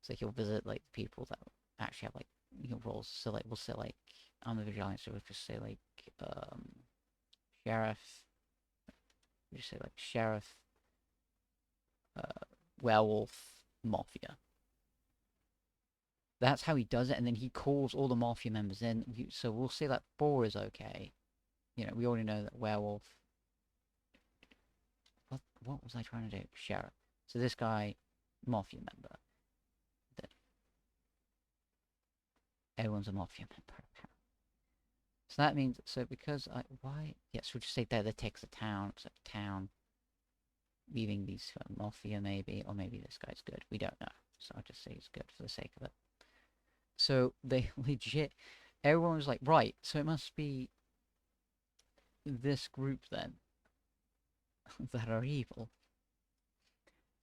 So he'll visit like the people that actually have like roles. So like we'll say like I'm a vigilante, so we'll just say like sheriff. We just say like sheriff, werewolf, mafia. That's how he does it, and then he calls all the mafia members in. So we'll say that 4 is okay. You know, we already know that werewolf. What was I trying to do? Sheriff. So this guy, mafia member. Everyone's a mafia member. So that means, so because why? Yes, we'll just say they're the takes the town, it's a town, leaving these mafia maybe, or maybe this guy's good. We don't know. So I'll just say he's good for the sake of it. So they legit, everyone was like, right, so it must be this group then that are evil.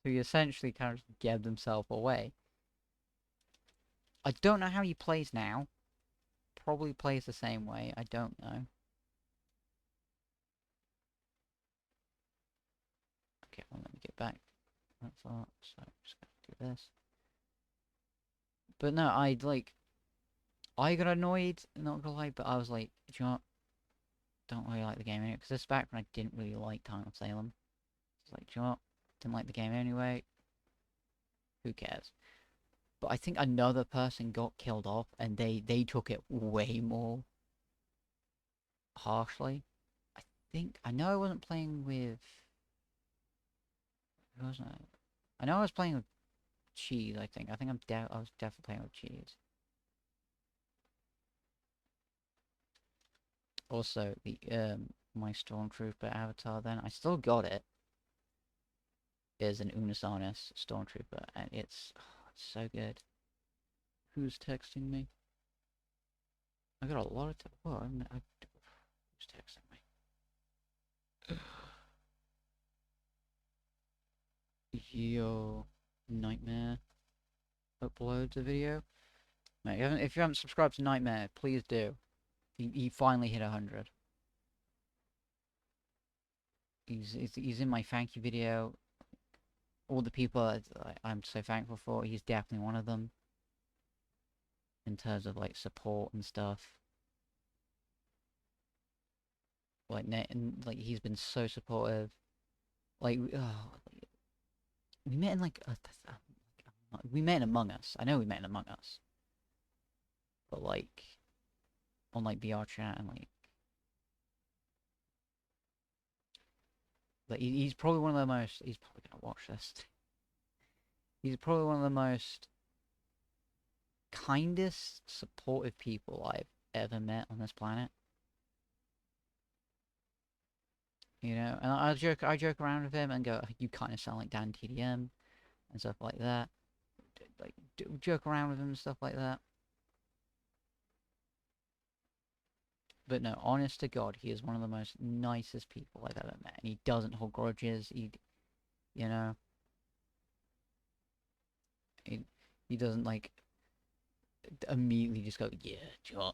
So he essentially kind of gave himself away. I don't know how he plays now. Probably plays the same way. I don't know. Okay, well, let me get back. That's that. So I'm just gonna do this. But no, I got annoyed, not gonna lie, but I was like, do you know what? Don't really like the game anyway. Because this back when I didn't really like Time of Salem. It's like, do you know what? Didn't like the game anyway. Who cares? But I think another person got killed off, and they took it way more harshly. I know I wasn't playing with. Who wasn't I know I was playing with Cheese. I think I was definitely playing with Cheese. Also, the my Stormtrooper avatar. Then I still got it. Is an Unisonus Stormtrooper, and it's so good. Who's texting me? I got a lot of who's texting me? Yo, Nightmare uploads a video. Mate, if you haven't subscribed to Nightmare, please do. He finally hit 100. He's in my thank you video. All the people I'm so thankful for, he's definitely one of them. In terms of like support and stuff. Like he's been so supportive. Like we met in like we met in Among Us. I know we met in Among Us. But like on like VR chat and like he's probably one of the most. He's probably gonna watch this. He's probably one of the most kindest, supportive people I've ever met on this planet. You know, and I joke around with him and go, "You kind of sound like Dan TDM," and stuff like that. Like joke around with him and stuff like that. But no, honest to God, he is one of the most nicest people I've ever met, and he doesn't hold grudges. You know, he doesn't like immediately just go, yeah, John,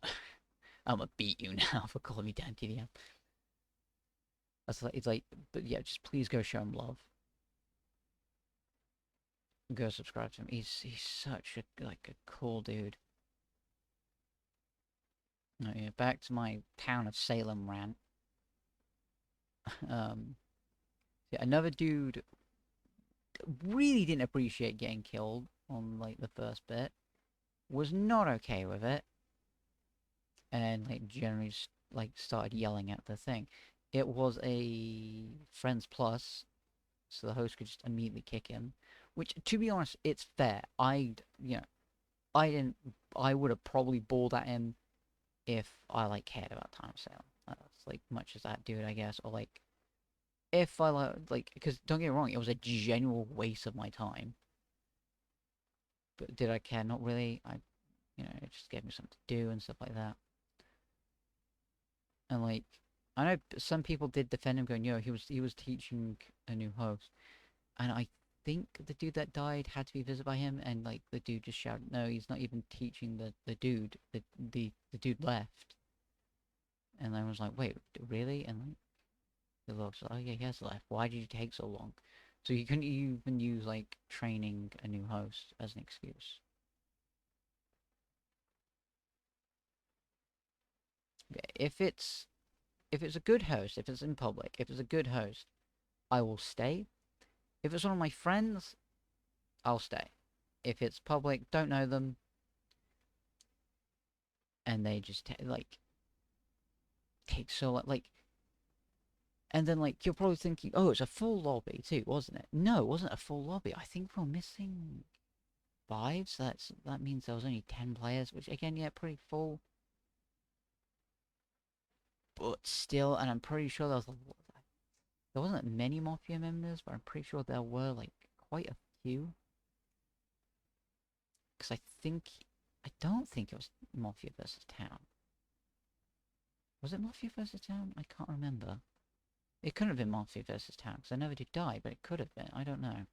I'm gonna beat you now for calling me Dan TDM. That's like, it's like, but yeah, just please go show him love. Go subscribe to him. He's such a like a cool dude. Oh, yeah, back to my Town of Salem rant. um, yeah, another dude really didn't appreciate getting killed on like the first bit. Was not okay with it, and like generally just, like started yelling at the thing. It was a Friends Plus, so the host could just immediately kick him. Which, to be honest, it's fair. I didn't. I would have probably bawled at him if I like cared about time sale. That's like much as that dude, I guess, or like if I like, because don't get me wrong, it was a genuine waste of my time. But did I care? Not really. It just gave me something to do and stuff like that. And like, I know some people did defend him, going, "Yo, he was teaching a new host," and I think the dude that died had to be visited by him, and like the dude just shouted, "No, he's not even teaching the dude. The dude left." And I was like, "Wait, really?" And like the log's like, "Oh yeah, he has left. Why did you take so long?" So you couldn't even use like training a new host as an excuse. If it's a good host, if it's in public, if it's a good host, I will stay. If it's one of my friends, I'll stay. If it's public, don't know them, and they just like take so like, and then like you're probably thinking, oh, it's a full lobby too, wasn't it? No, it wasn't a full lobby. I think we're missing five, so that means there was only 10 players, which again, yeah, pretty full, but still, and I'm pretty sure there wasn't many Mafia members, but I'm pretty sure there were like quite a few. Because I don't think it was Mafia versus Town. Was it Mafia versus Town? I can't remember. It couldn't have been Mafia versus Town, because I never did die, but it could have been. I don't know.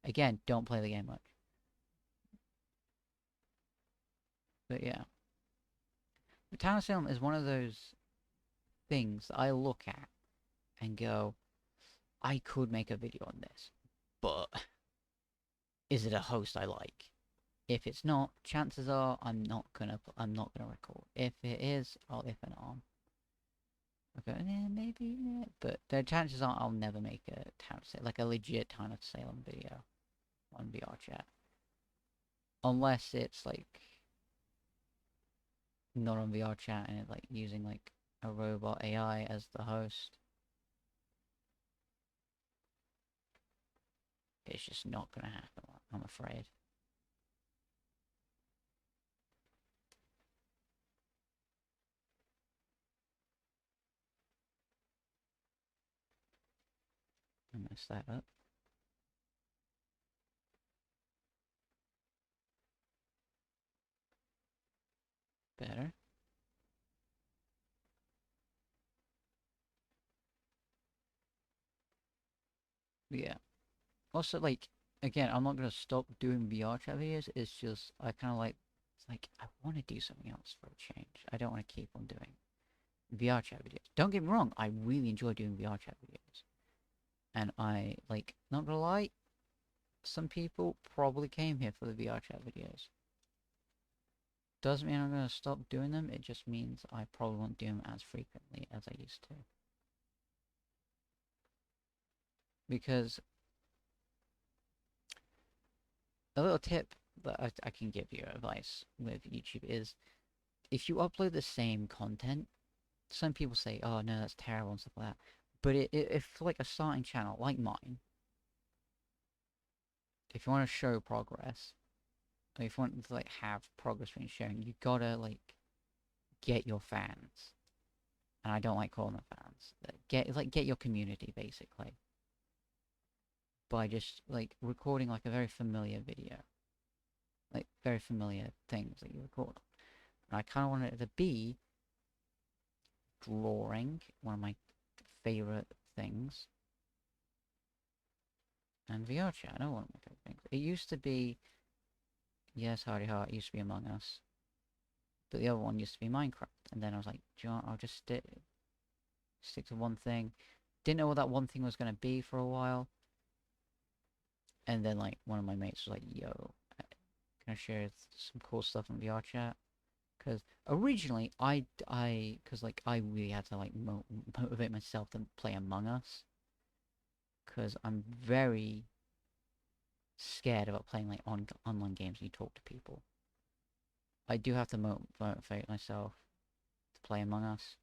Again, don't play the game much. But yeah. The Town of Salem is one of those things that I look at and go, I could make a video on this, but is it a host I like? If it's not, chances are I'm not gonna record. If it is, I'll if and on. Okay, yeah, maybe, yeah. But the chances are I'll never make a Town of Salem, like a legit Town of Salem video on VR chat. Unless it's like not on VR chat and it's like using like a robot AI as the host. It's just not gonna happen, I'm afraid. I messed that up. Better. But yeah. Also, like, again, I'm not gonna stop doing VR chat videos. It's just I kind of like, it's like I want to do something else for a change. I don't want to keep on doing VR chat videos. Don't get me wrong, I really enjoy doing VR chat videos, and I like, not gonna lie, some people probably came here for the VR chat videos. Doesn't mean I'm gonna stop doing them. It just means I probably won't do them as frequently as I used to. Because a little tip that I can give you advice with YouTube is if you upload the same content, some people say, oh no, that's terrible and stuff like that. But if like a starting channel like mine, if you want to show progress, or if you want to like have progress being shown, you gotta like get your fans. And I don't like calling them fans. Get your community basically by just like recording like a very familiar video, like very familiar things that you record. And I kind of wanted it to be drawing, one of my favorite things, and VR chat, another one of my favorite things. It used to be, yes, Hardy Heart used to be Among Us, but the other one used to be Minecraft. And then I was like, do you know what? I'll just stick to one thing. Didn't know what that one thing was going to be for a while. And then like one of my mates was like, "Yo, can I share some cool stuff in VR chat?" Because originally cause like I really had to like motivate myself to play Among Us. Cause I'm very scared about playing like online games and you talk to people. I do have to motivate myself to play Among Us.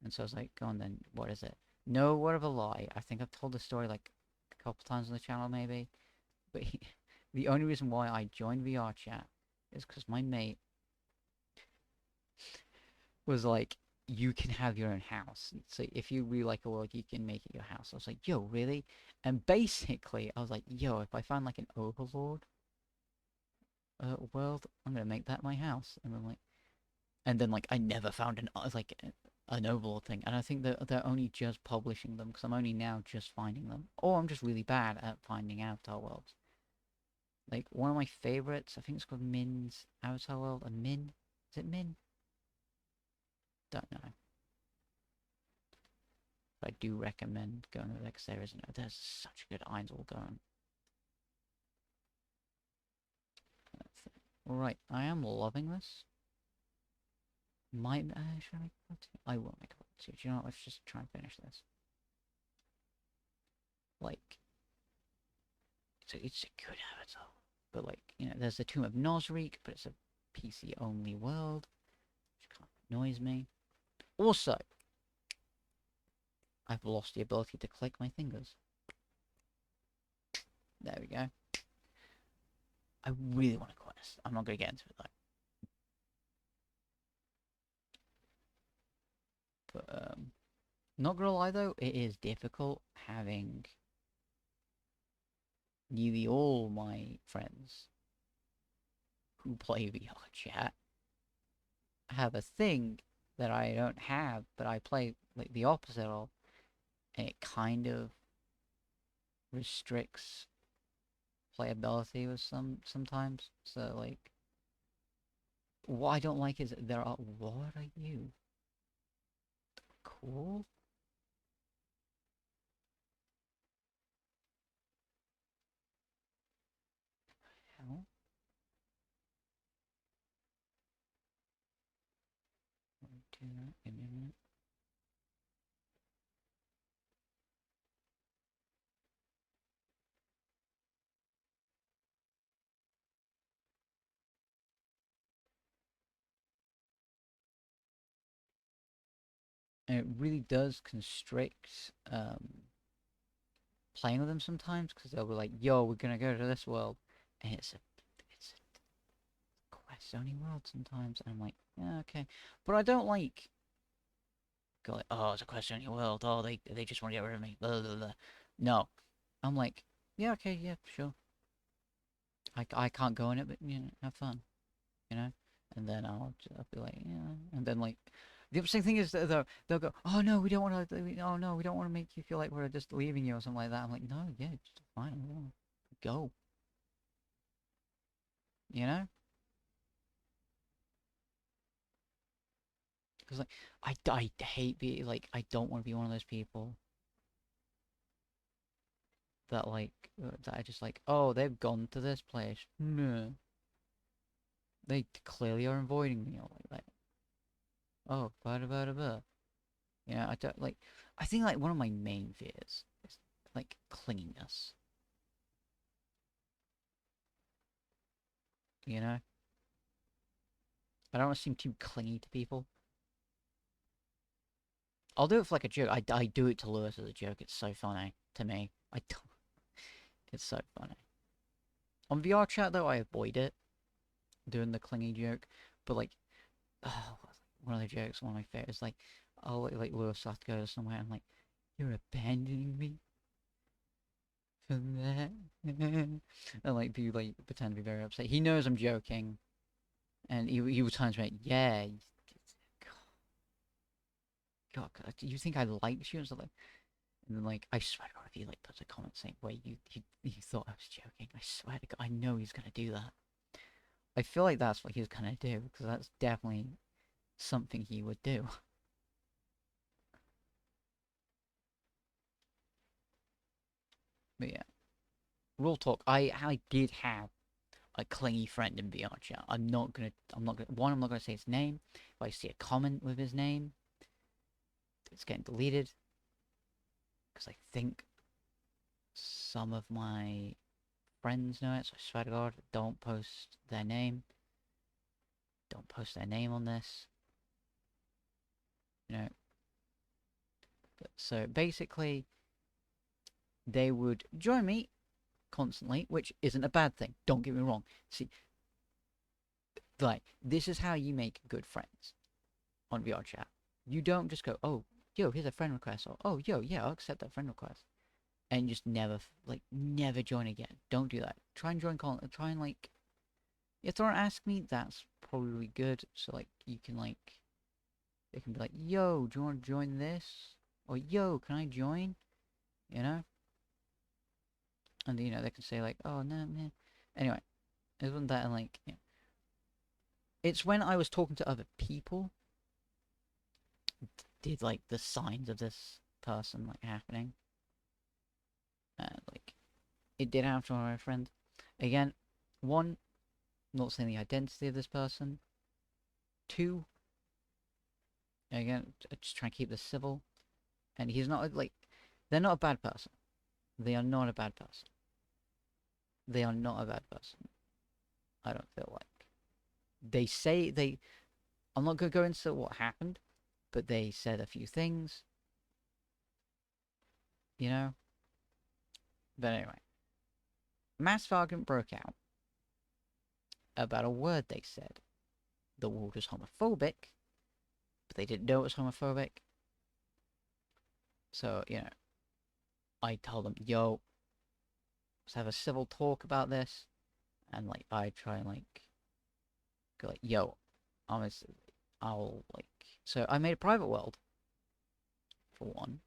And so I was like, go on then, what is it? No word of a lie. I think I've told the story like a couple times on the channel maybe. But the only reason why I joined VR chat is because my mate was like, you can have your own house. So if you really like a world, you can make it your house. I was like, yo, really? And basically, I was like, yo, if I find like an overlord world, I'm gonna make that my house. And then like I never found an overlord thing. And I think that they're only just publishing them because I'm only now just finding them, or I'm just really bad at finding Avatar worlds. Like one of my favorites, I think it's called Min's Avatar World. A Min? Is it Min? Don't know. But I do recommend going over there because there's such a good Ainsworld going. Right, I am loving this. Should I make a part two? I will make a part two. Do you know what? Let's just try and finish this. Like, it's a good Avatar. But like, there's the Tomb of Nosric, but it's a PC only world, which kind of annoys me. Also, I've lost the ability to click my fingers. There we go. I really want a quest. I'm not going to get into it though. But not gonna lie though, it is difficult having nearly all my friends who play VR chat have a thing that I don't have, but I play like the opposite of, and it kind of restricts playability with sometimes. So like, what I don't like is there are what are you? Cool? Hell? Do that. Give me a minute. And it really does constrict playing with them sometimes because they'll be like, "Yo, we're gonna go to this world," and it's a quest only world sometimes, and I'm like, "Yeah, okay," but I don't like go like, "Oh, it's a quest only world. Oh, they just want to get rid of me." Blah, blah, blah. No, I'm like, "Yeah, okay, yeah, sure. I can't go in it, but have fun, you know." And then I'll be like, "Yeah," and then like. The upsetting thing is that they'll go, "Oh no, we don't want to. Oh no, we don't want to make you feel like we're just leaving you or something like that." I'm like, "No, yeah, just fine. I want to go." You know? Because like I hate being like I don't want to be one of those people that that I just like, oh, they've gone to this place. No, they clearly are avoiding me or like that. Oh, blah blah blah blah. Yeah, I don't like. I think like one of my main fears is like clinginess. You know, I don't want to seem too clingy to people. I'll do it for like a joke. I do it to Lewis as a joke. It's so funny to me. I don't. It's so funny. On VR chat though, I avoid it doing the clingy joke, but like oh, one of the jokes, one of my favorites, like, oh, like Lewis have to go somewhere. I'm like, you're abandoning me for that, and like, be like pretend to be very upset. He knows I'm joking, and he was times like, yeah, God, do you think I liked you and stuff like? And then like, I swear to God, if he like puts a comment saying, wait, you thought I was joking, I swear to God, I know he's gonna do that. I feel like that's what he's gonna do because that's definitely something he would do. But yeah. real talk, I did have a clingy friend in VR chat. One, I'm not gonna say his name. If I see a comment with his name, it's getting deleted. Because I think some of my friends know it, so I swear to God, don't post their name. Don't post their name on this. You know. So basically, they would join me constantly, which isn't a bad thing. Don't get me wrong. See, like, this is how you make good friends on VR chat. You don't just go, oh, yo, here's a friend request, or oh, yo, yeah, I'll accept that friend request, and just never join again. Don't do that. Try and join try and like, if they don't ask me, that's probably good. So like, you can like, they can be like, yo, do you want to join this? Or yo, can I join? You know? And you know, they can say like, oh no, man. Anyway, it wasn't that, and like, yeah. It's when I was talking to other people, did like the signs of this person like happening. Like, it did happen to my friend. Again, one, not saying the identity of this person. Two, again, just trying to keep this civil. And he's not like, they're not a bad person. They are not a bad person. They are not a bad person. I don't feel like. They say they. I'm not going to go into what happened, but they said a few things. You know? But anyway. Mass argument broke out about a word they said. The word was homophobic, but they didn't know it was homophobic. So, you know, I told them, yo, let's have a civil talk about this. And, like, I try and, like, go, like, yo, I'll, like... So, I made a private world, for one.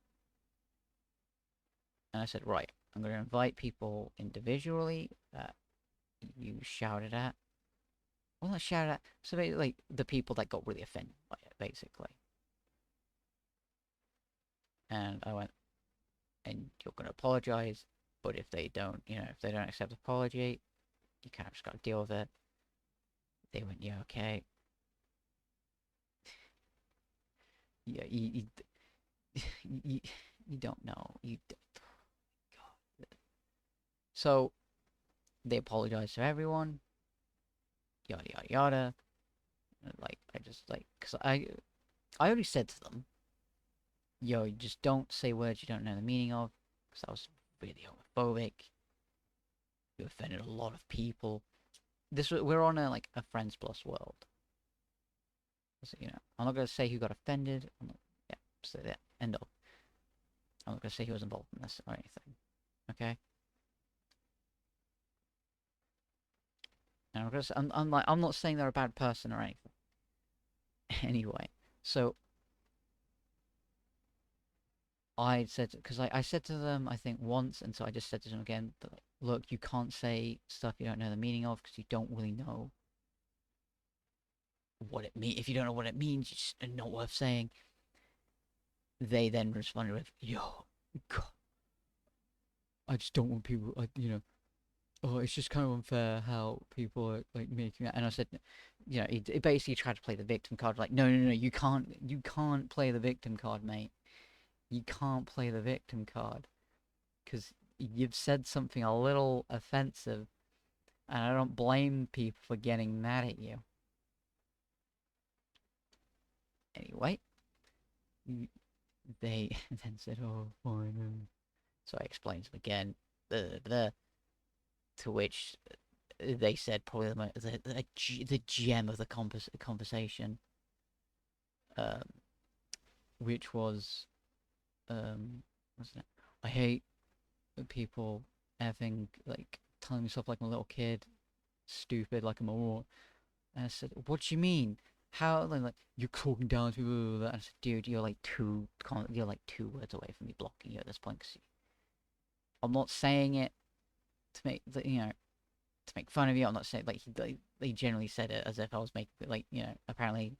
And I said, right, I'm going to invite people individually that you shouted at. Well, not shouted at. So, like, the people that got really offended by it, basically. And I went, and you're going to apologize. But if they don't, you know, if they don't accept the apology, you kind of just got to deal with it. They went, yeah, okay. Yeah, you, you don't know. God. So they apologized to everyone. Yada yada yada. And, like, I just like, cause I already said to them, yo, you just don't say words you don't know the meaning of, because I was really homophobic. You offended a lot of people. We're on a like a friends plus world. So, you know, I'm not gonna say who got offended. Yeah, so yeah, end of. I'm not gonna say he was involved in this or anything. Okay. And I'm not saying they're a bad person or anything. Anyway, so I said, because I said to them, I think once, and so I just said to them again, that, like, look, you can't say stuff you don't know the meaning of because you don't really know what it means. If you don't know what it means, it's just not worth saying. They then responded with, yo, God, I just don't want people, you know, oh, it's just kind of unfair how people are like making that. And I said, you know, he basically tried to play the victim card. Like, no, you can't play the victim card, mate. You can't play the victim card because you've said something a little offensive, and I don't blame people for getting mad at you. Anyway, they then said, oh, fine. So I explained to them again, to which they said probably the gem of the conversation, um, which was, what's it? I hate people having like telling me stuff like I'm a little kid, stupid like I'm a moron. And I said, "What do you mean? How like you're talking down to me?" And I said, "Dude, you're like two words away from me blocking you at this point. Cause I'm not saying it to make you know to make fun of you. I'm not saying like they generally said it as if I was making like you know apparently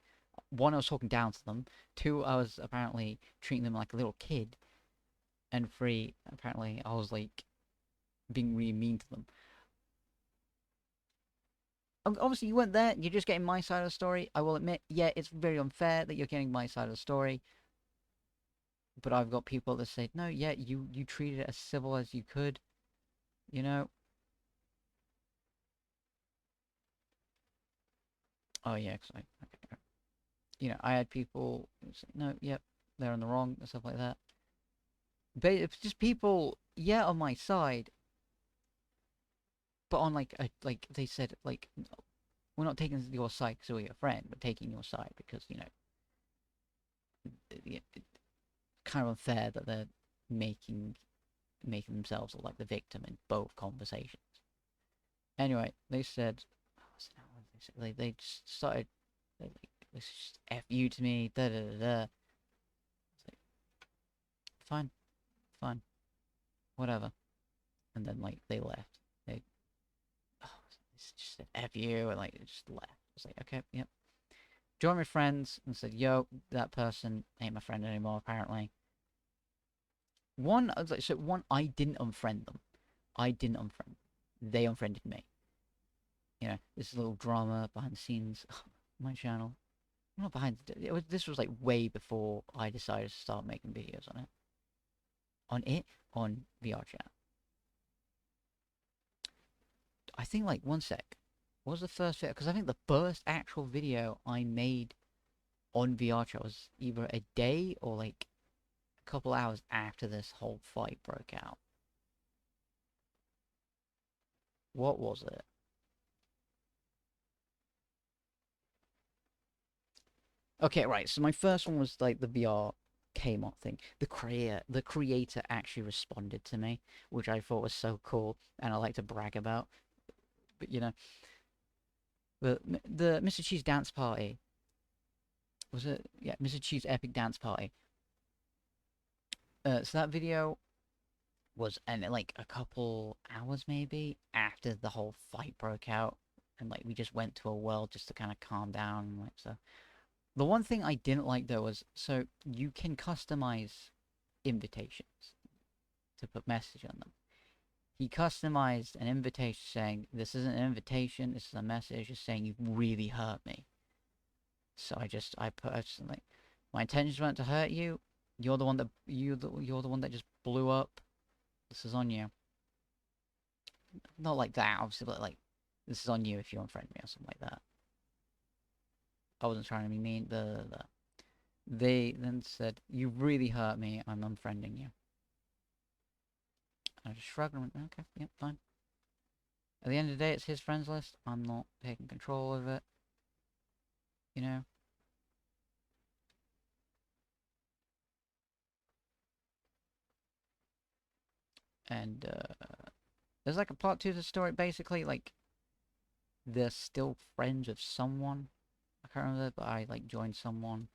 one I was talking down to them, two I was apparently treating them like a little kid, and three apparently I was like being really mean to them. Obviously, you weren't there. You're just getting my side of the story. I will admit, yeah, it's very unfair that you're getting my side of the story. But I've got people that say, no, yeah, you treated it as civil as you could. You know. Oh yeah, cause I had people say, no, yep, they're in the wrong and stuff like that. But it's just people, yeah, on my side, but on like they said, like, no, we're not taking your side because we're your friend. We're taking your side because it's kind of unfair that they're making making themselves look like the victim in both conversations. Anyway, they said, oh, what's it now? What did they say? They just started, like, this is just F you to me, da da da da. It's like, fine, fine, whatever. And then, like, they left. They, oh, it's just said F you, and, like, it just left. I was like, okay, yep. Joined my friends and said, yo, that person ain't my friend anymore, apparently. One, I was like, so one, I didn't unfriend them. I didn't unfriend them. They unfriended me. This little drama behind the scenes. My channel. Not behind. This was like way before I decided to start making videos on it. On VR chat. I think like one sec. What was the first video? Because I think the first actual video I made on VR chat was either a day or like a couple hours after this whole fight broke out. What was it? Okay, right. So my first one was like the VR Kmart thing. The creator actually responded to me, which I thought was so cool, and I like to brag about. But the Mr. Cheese dance party was it? Yeah, Mr. Cheese epic dance party. So that video was and like a couple hours maybe after the whole fight broke out, and like we just went to a world just to kind of calm down and like so. The one thing I didn't like though was so you can customize invitations to put message on them. He customized an invitation saying, "This isn't an invitation. This is a message just saying you really hurt me." So I just like, my intentions weren't to hurt you. You're the one that you're the one that just blew up. This is on you. Not like that, obviously, but like, this is on you if you unfriend me or something like that. I wasn't trying to be mean. They then said, "You really hurt me. I'm unfriending you." I just shrugged and went, "Okay, yep, fine." At the end of the day, it's his friends list. I'm not taking control of it. You know. And there's like a plot to the story. Basically, like they're still friends with someone. I can't remember, but I like joined someone.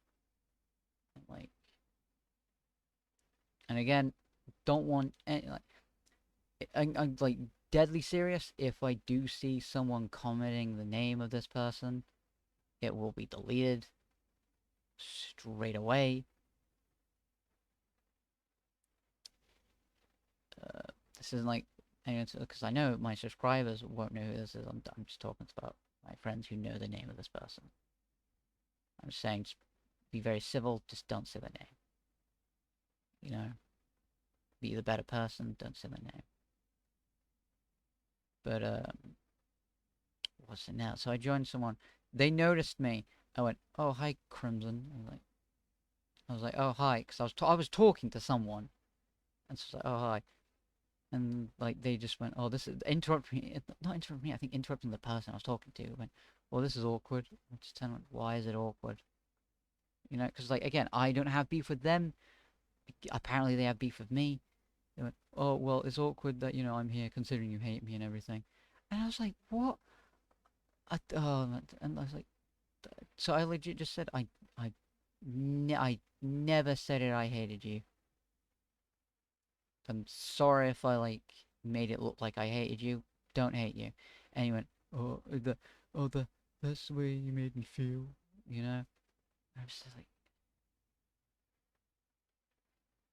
And, like, and again, don't want any, like I'm like deadly serious. If I do see someone commenting the name of this person, it will be deleted straight away. This isn't like, because I know my subscribers won't know who this is. I'm just talking about my friends who know the name of this person. I'm just saying, just be very civil. Just don't say the name. You know, be the better person. Don't say the name. But what's it now? So I joined someone. They noticed me. I went, "Oh, hi, Crimson." I was like, "Oh, hi," because I was talking to someone, and so I was like, "Oh, hi," and like they just went, "Oh, this is interrupt me." Not interrupt me. I think interrupting the person I was talking to. Went, "Well, this is awkward." I just tell them, "Why is it awkward?" Because like again, I don't have beef with them. Apparently, they have beef with me. They went, "Oh, well, it's awkward that I'm here considering you hate me and everything," and I was like, "What?" And I was like, so I legit just said, I never said it. I hated you. I'm sorry if I like made it look like I hated you. Don't hate you. And he went, oh the that's the way you made me feel. I was just like,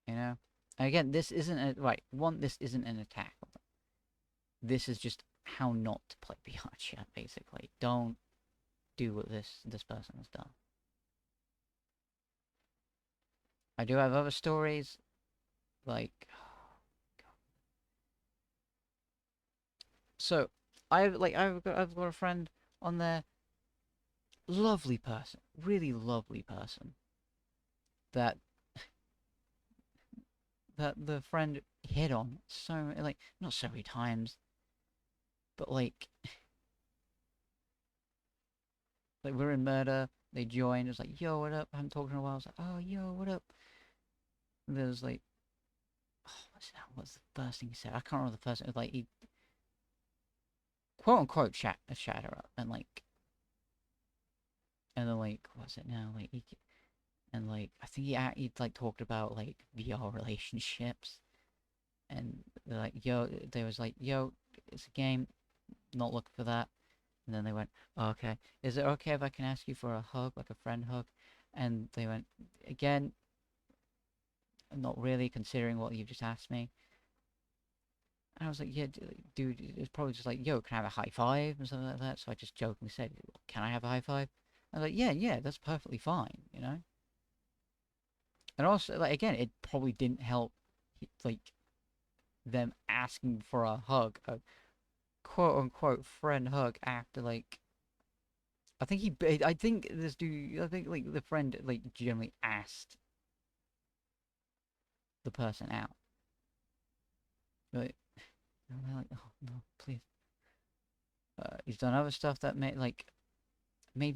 you know. And again, this isn't a right. One, this isn't an attack. this is just how not to play VR chat, basically. Don't do what this person has done. I do have other stories, like... So, I've got a friend on there, lovely person, really lovely person, that the friend hit on so, like, not so many times, but like we're in murder, they joined, it was like, yo, what up? I haven't talked in a while. I was like, oh, yo, what up? And there's like, oh, what's the first thing he said? I can't remember the first. It was like, he quote unquote chat her up, and then like, what's it now? Like, and like, I think he like talked about like VR relationships, and they're like, yo, they was like, yo, it's a game, not looking for that. And then they went, oh, okay, is it okay if I can ask you for a hug, like a friend hug? And they went, again, not really, considering what you've just asked me. And I was like, yeah, dude, it's probably just like, yo, can I have a high five and something like that? So I just jokingly said, can I have a high five? I was like, yeah, that's perfectly fine, you know? And also, like, again, it probably didn't help, like, them asking for a hug, a quote unquote friend hug after, like, I think this dude, I think, like, the friend, like, generally asked the person out. Like, and they're like, oh, no, please. He's done other stuff that made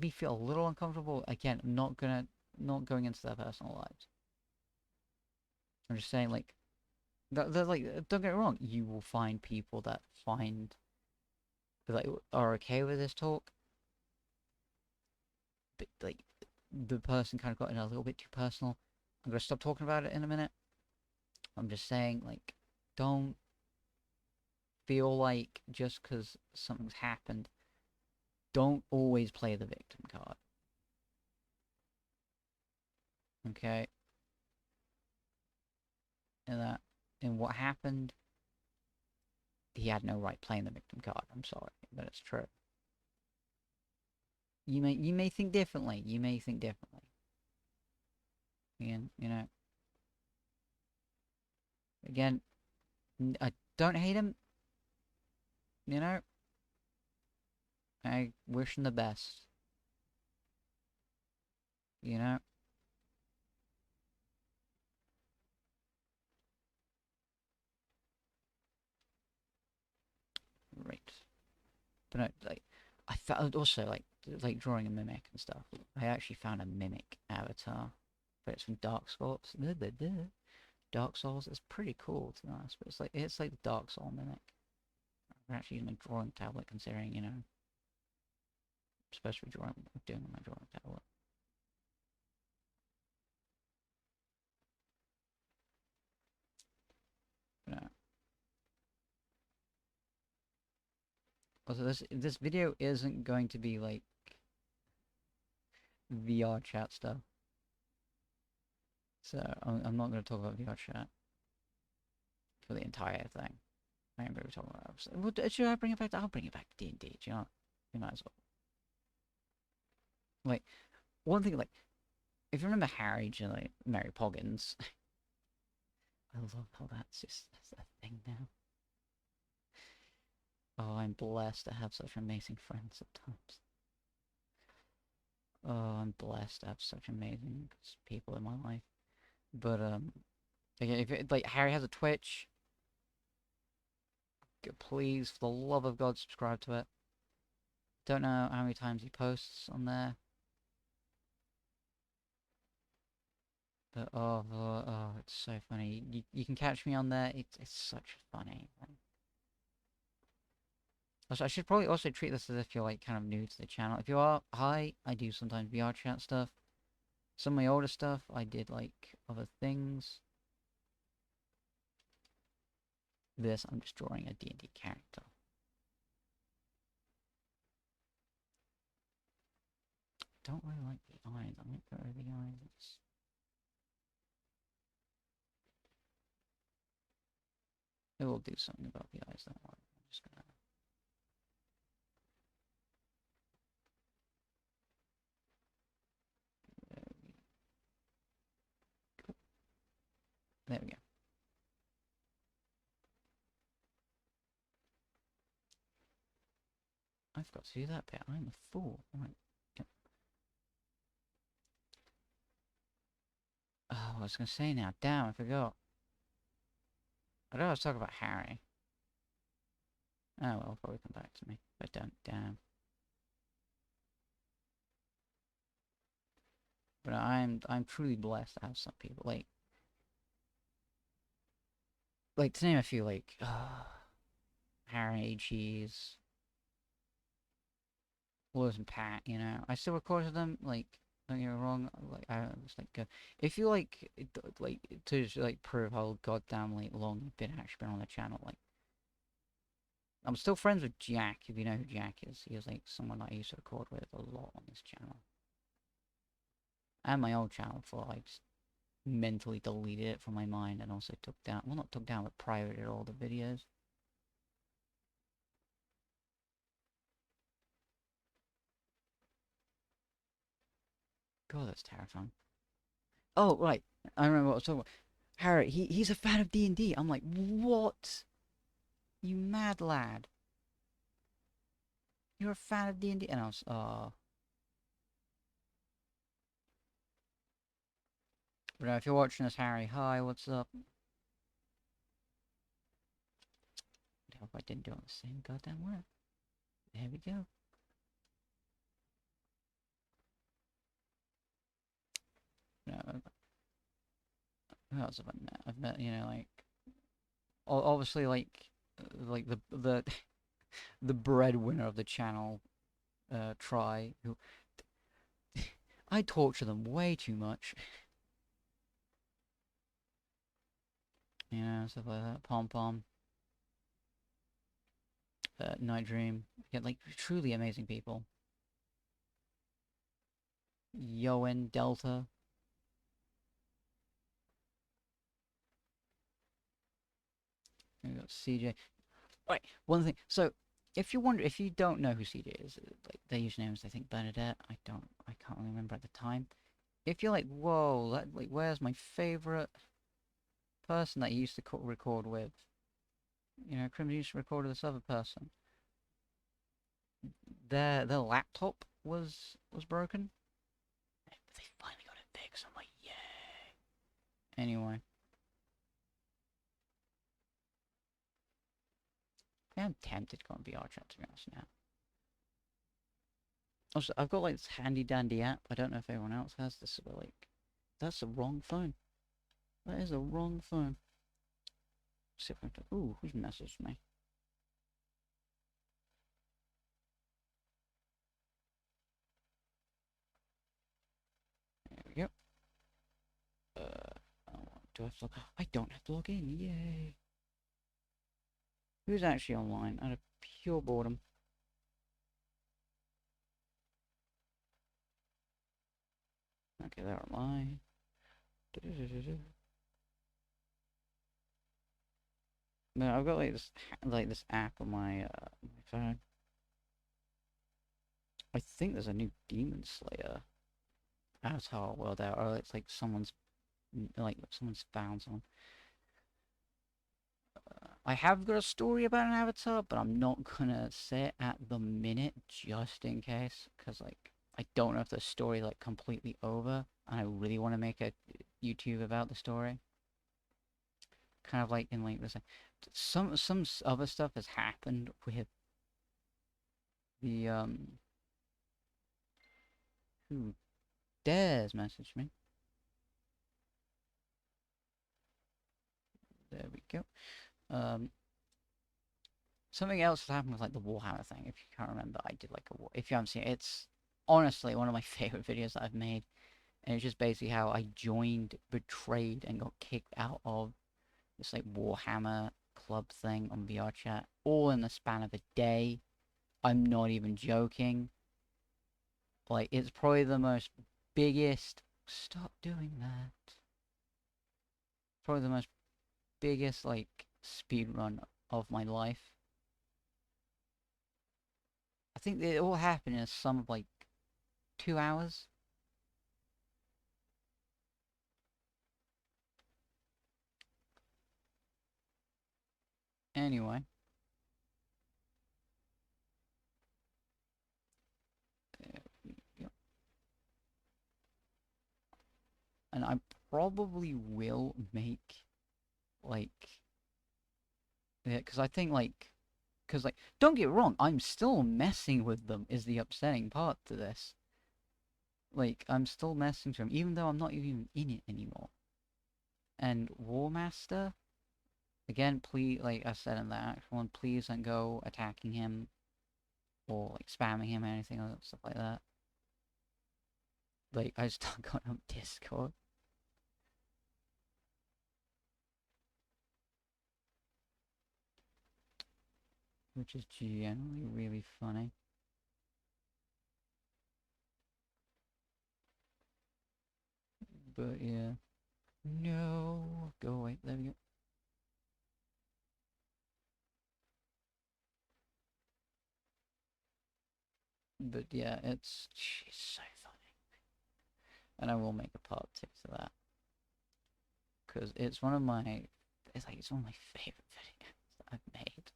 me feel a little uncomfortable. Again, I'm not going into their personal lives. I'm just saying, like, they're like, don't get me wrong, you will find people that are okay with this talk, but like, the person kind of got in a little bit too personal. I'm gonna stop talking about it in a minute. I'm just saying, like, don't feel like just because something's happened, don't always play the victim card. Okay? And what happened, he had no right playing the victim card. I'm sorry, but it's true. You may think differently. You may think differently. Again, again, I don't hate him. You know, I wish him the best. You know, right. But no, like, I found also like drawing a mimic and stuff. I actually found a mimic avatar, but it's from Dark Souls. Dark Souls is pretty cool to be honest, but it's like the Dark Soul mimic. I'm actually using a drawing tablet, considering I'm supposed to be doing my drawing tablet. But no. Also, this video isn't going to be like VR chat stuff. So I'm not going to talk about VR chat for the entire thing. I am going to be talking about. Well, should I bring it back? I'll bring it back to D&D. Do you know? You might as well. Like, one thing, like, if you remember Harry, like Mary Poggins, I love how that's a thing now. Oh, I'm blessed to have such amazing friends sometimes. Oh, I'm blessed to have such amazing people in my life. But again, if like Harry has a Twitch, please, for the love of God, subscribe to it. Don't know how many times he posts on there. But it's so funny. You can catch me on there. It's such funny. Also, I should probably also treat this as if you're like kind of new to the channel. If you are, hi, I do sometimes VR chat stuff. Some of my older stuff, I did like other things. This, I'm just drawing a D&D character. Don't really like the eyes. I might get rid of the eyes. It will do something about the eyes, don't worry. Just gonna... There we go. I forgot to do that bit. I'm a fool. Right. Yep. Oh, I was gonna say now. Damn, I forgot. I don't know I was talking about Harry. Oh well, it'll probably come back to me. But don't. Damn. But I'm truly blessed to have some people like to name a few, like Harry, Cheese, Lewis and Pat. You know, I still record with them. Like, don't get me wrong. Like, I was like, if you like to like prove how goddamn like long I've been actually been on the channel, like. I'm still friends with Jack, if you know who Jack is. He was like someone I used to record with a lot on this channel. And my old channel before I just mentally deleted it from my mind and also took down, well not took down, but privated all the videos. God, that's terrifying. Oh, right. I remember what I was talking about. Harry, he's a fan of D&D. I'm like, what? You mad lad. You're a fan of D&D? And I was, But if you're watching this, Harry, hi, what's up? I hope I didn't do it on the same goddamn word. There we go. No, who else have I met? I've met, you know, like, obviously, like the the breadwinner of the channel, Try, who I torture them way too much. You know, stuff like that. Pom Pom, Night Dream. Get like truly amazing people. Yoen Delta. We got CJ. Right, one thing. So, if you don't know who CJ is, like their username is I think Bernadette. I can't really remember at the time. If you're like, whoa, like where's my favorite person that you used to record with? You know, Crimson used to record with this other person. Their laptop was broken. But they finally got it fixed. I'm like, yay. Anyway. I'm tempted to go on VR chat, to be honest now. Also, I've got like this handy dandy app. I don't know if everyone else has this, but like, that's the wrong phone. That is a wrong phone. Let's see if I can. Ooh, who's messaged me? There we go. Do I have to log? I don't have to log in. Yay! Who's actually online? Out of pure boredom. Okay, there am I. No, I've got like this app on my phone. I think there's a new Demon Slayer avatar world out, or it's like someone's found someone. I have got a story about an avatar, but I'm not gonna say it at the minute, just in case, because like I don't know if the story like completely over, and I really want to make a YouTube about the story. Kind of like in like this, some other stuff has happened with the who dares message me? There we go. Something else has happened with like the Warhammer thing. If you can't remember, I did like if you haven't seen it, it's honestly one of my favorite videos that I've made. And it's just basically how I joined, betrayed, and got kicked out of this like Warhammer club thing on VR chat, all in the span of a day. I'm not even joking. Like, it's probably the most biggest... Stop doing that. Probably the most biggest, like, speed run of my life. I think it all happened in a sum of like 2 hours. Anyway, there we go. And I probably will make like, yeah, because I think like, because like, don't get wrong, I'm still messing with them is the upsetting part to this. Like, I'm still messing with them, even though I'm not even in it anymore. And War Master, again, please, like I said in the actual one, please don't go attacking him or like spamming him or anything or stuff like that. Like, I just got on Discord. Which is generally really funny. But yeah. No. Go away. There we go. But yeah, she's so funny. And I will make a part 2 to that. Because it's one of my, it's one of my favorite videos that I've made.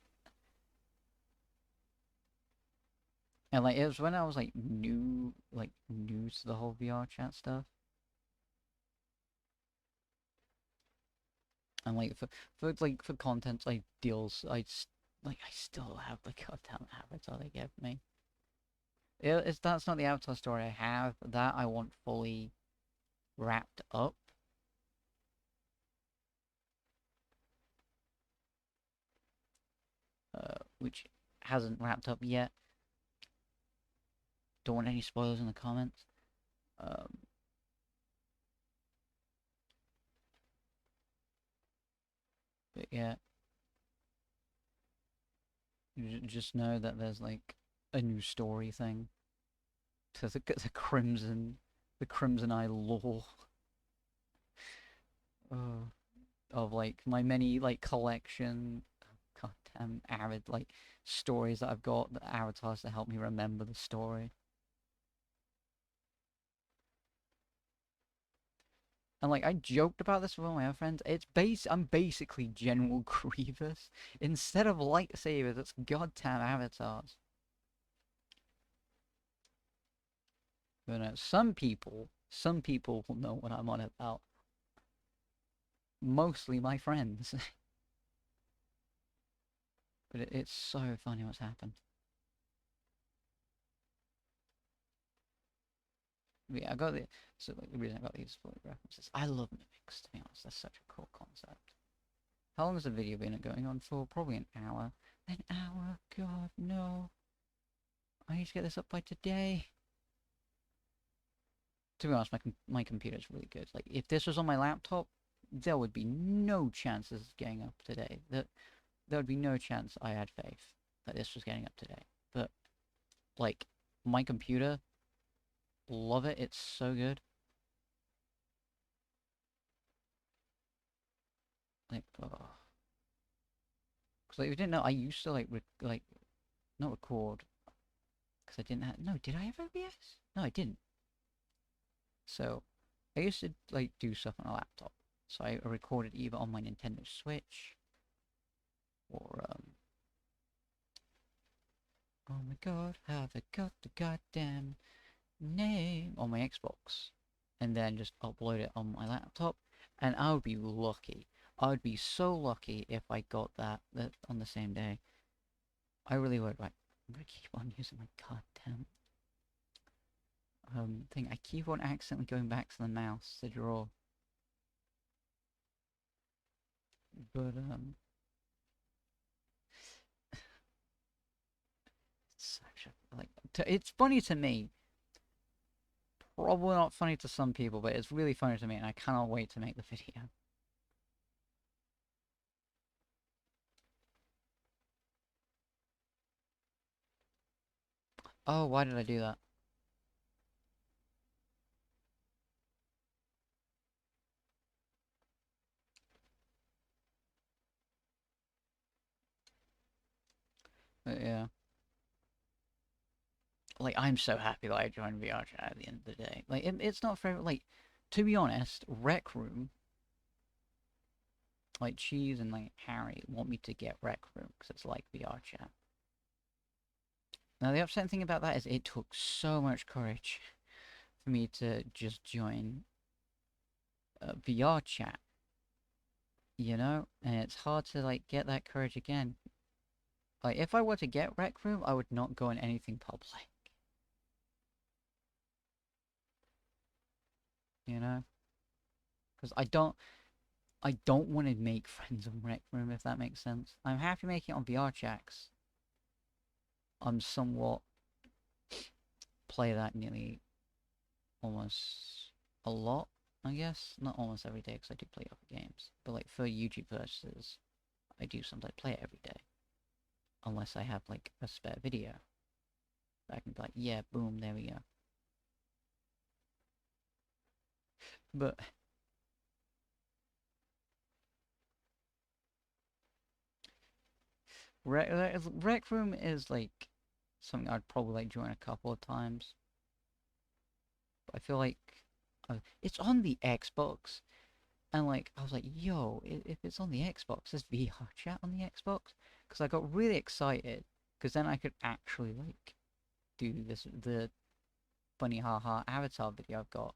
And like, it was when I was like new to the whole VR chat stuff. And like, for content, like, deals, I still have the goddamn avatar they gave me. That's not the avatar story I have. That I want fully wrapped up. Which hasn't wrapped up yet. Don't want any spoilers in the comments. Um, but yeah, you just know that there's like a new story thing to the Crimson Eye lore uh, of like my many like collection, goddamn avid like stories that I've got, the avatars to help me remember the story. And like I joked about this with all my other friends. I'm basically General Grievous. Instead of lightsabers, it's goddamn avatars. But some people will know what I'm on about. Mostly my friends. But it's so funny what's happened. But yeah, I got the so like the reason I got these references. I love mimics, to be honest. That's such a cool concept. How long has the video been going on for? Probably an hour. An hour? God, no. I need to get this up by today. To be honest, my computer's really good. Like, if this was on my laptop, there would be no chances of getting up today. There would be no chance I had faith that this was getting up today. But, like, my computer, love it. It's so good. Like, oh. Because, like, if you didn't know, I used to, like, not record. Because I didn't have, no, did I have OBS? No, I didn't. So, I used to, like, do stuff on a laptop. So I recorded either on my Nintendo Switch, or, oh my god, have I got the goddamn name on my Xbox? And then just upload it on my laptop, and I would be lucky. I would be so lucky if I got that on the same day. I really would. Right, I'm gonna keep on using my goddamn thing. I keep on accidentally going back to the mouse to draw. But it's such a like. It's funny to me. Probably not funny to some people, but it's really funny to me, and I cannot wait to make the video. Oh, why did I do that? But yeah. like, I'm so happy that I joined VR chat at the end of the day. Like, it's not for, like, to be honest, Rec Room, like, Cheese and, like, Harry want me to get Rec Room because it's like VR chat. Now, the upsetting thing about that is it took so much courage for me to just join VR chat, you know? And it's hard to, like, get that courage again. Like, if I were to get Rec Room, I would not go in anything public. You know? Because I don't want to make friends on Rec Room, if that makes sense. I'm happy making it on VR chats. I'm somewhat play that nearly almost a lot, I guess. Not almost every day, because I do play other games. But like for YouTube purposes, I do sometimes play it every day. Unless I have like a spare video. I can be like, yeah, boom, there we go. But Rec Room is like something I'd probably like join a couple of times. But I feel like it's on the Xbox. And like, I was like, yo, if it's on the Xbox, there's VR chat on the Xbox? Because I got really excited, because then I could actually, like, do the funny haha avatar video I've got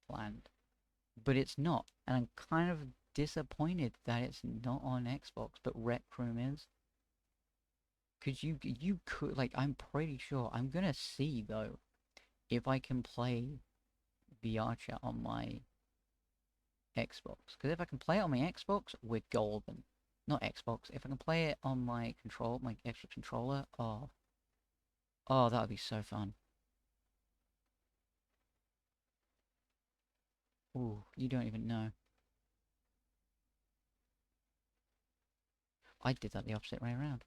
planned. But it's not, and I'm kind of disappointed that it's not on Xbox, but Rec Room is. Because you could, like, I'm pretty sure, I'm gonna see, though, if I can play VR chat on my Xbox. Because if I can play it on my Xbox, we're golden. Not Xbox. If I can play it on my my Xbox controller, oh, that would be so fun. Ooh, you don't even know. I did that the opposite way around.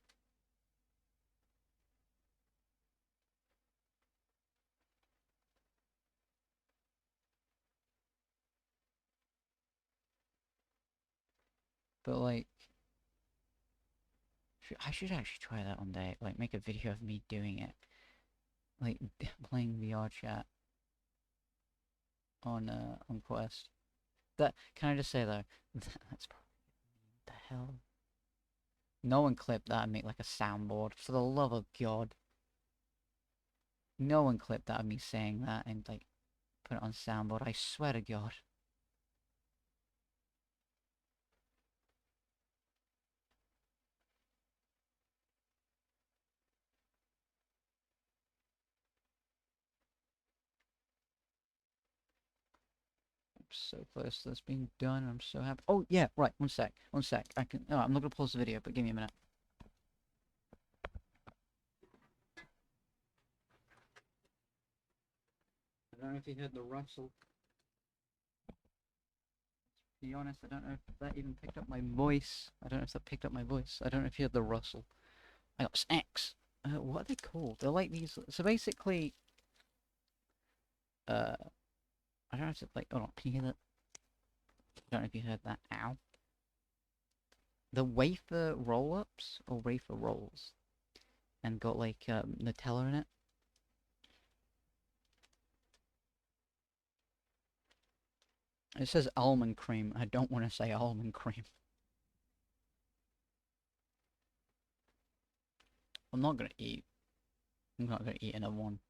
But like, I should actually try that one day. Like, make a video of me doing it. Like, playing VR chat on Quest. That, can I just say though, that's probably, what the hell? No one clipped that and make like a soundboard, for the love of God. No one clipped that of me saying that and like put it on soundboard, I swear to God. I'm so close to this being done. I'm so happy. Oh yeah, right. One sec. One sec. I can. Oh, I'm not gonna pause the video, but give me a minute. I don't know if you heard the rustle. To be honest, I don't know if that even picked up my voice. I don't know if that picked up my voice. I don't know if you heard the rustle. I got snacks. What are they called? They're like these. So basically, I don't know if it's like. Oh, no, can you hear that? I don't know if you heard that. Ow. The wafer roll-ups or wafer rolls, and got like Nutella in it. It says almond cream. I don't want to say almond cream. I'm not gonna eat. I'm not gonna eat another one.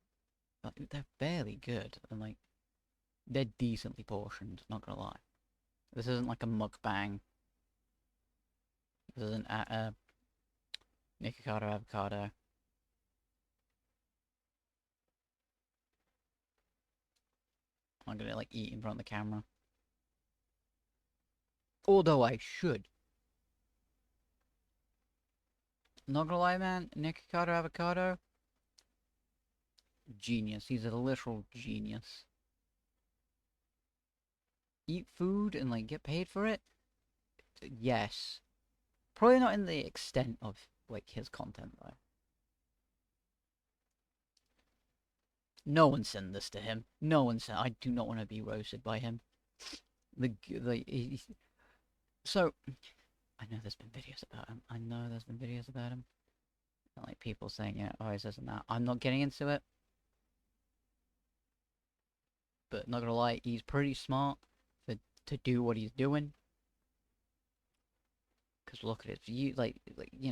They're fairly good, and like, they're decently portioned, not gonna lie. This isn't like a mukbang. This isn't a Nikocado avocado. I'm gonna like eat in front of the camera. Although I should. Not gonna lie, man, Nikocado avocado, genius. He's a literal genius. Eat food and like get paid for it? Yes. Probably not in the extent of like his content though. No one send this to him. No one sent. I do not want to be roasted by him. So I know there's been videos about him. I know there's been videos about him. And, like, people saying, yeah, oh, this and that. I'm not getting into it. But not gonna lie, he's pretty smart to do what he's doing. Because look at it, you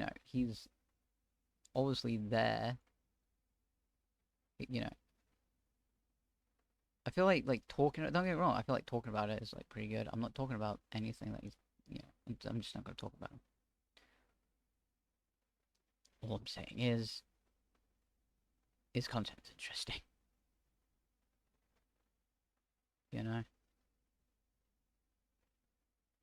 know, he's obviously there. You know, I feel like talking. Don't get me wrong. I feel like talking about it is like pretty good. I'm not talking about anything that he's. You know, I'm just not gonna talk about him. All I'm saying is his content's interesting. You know,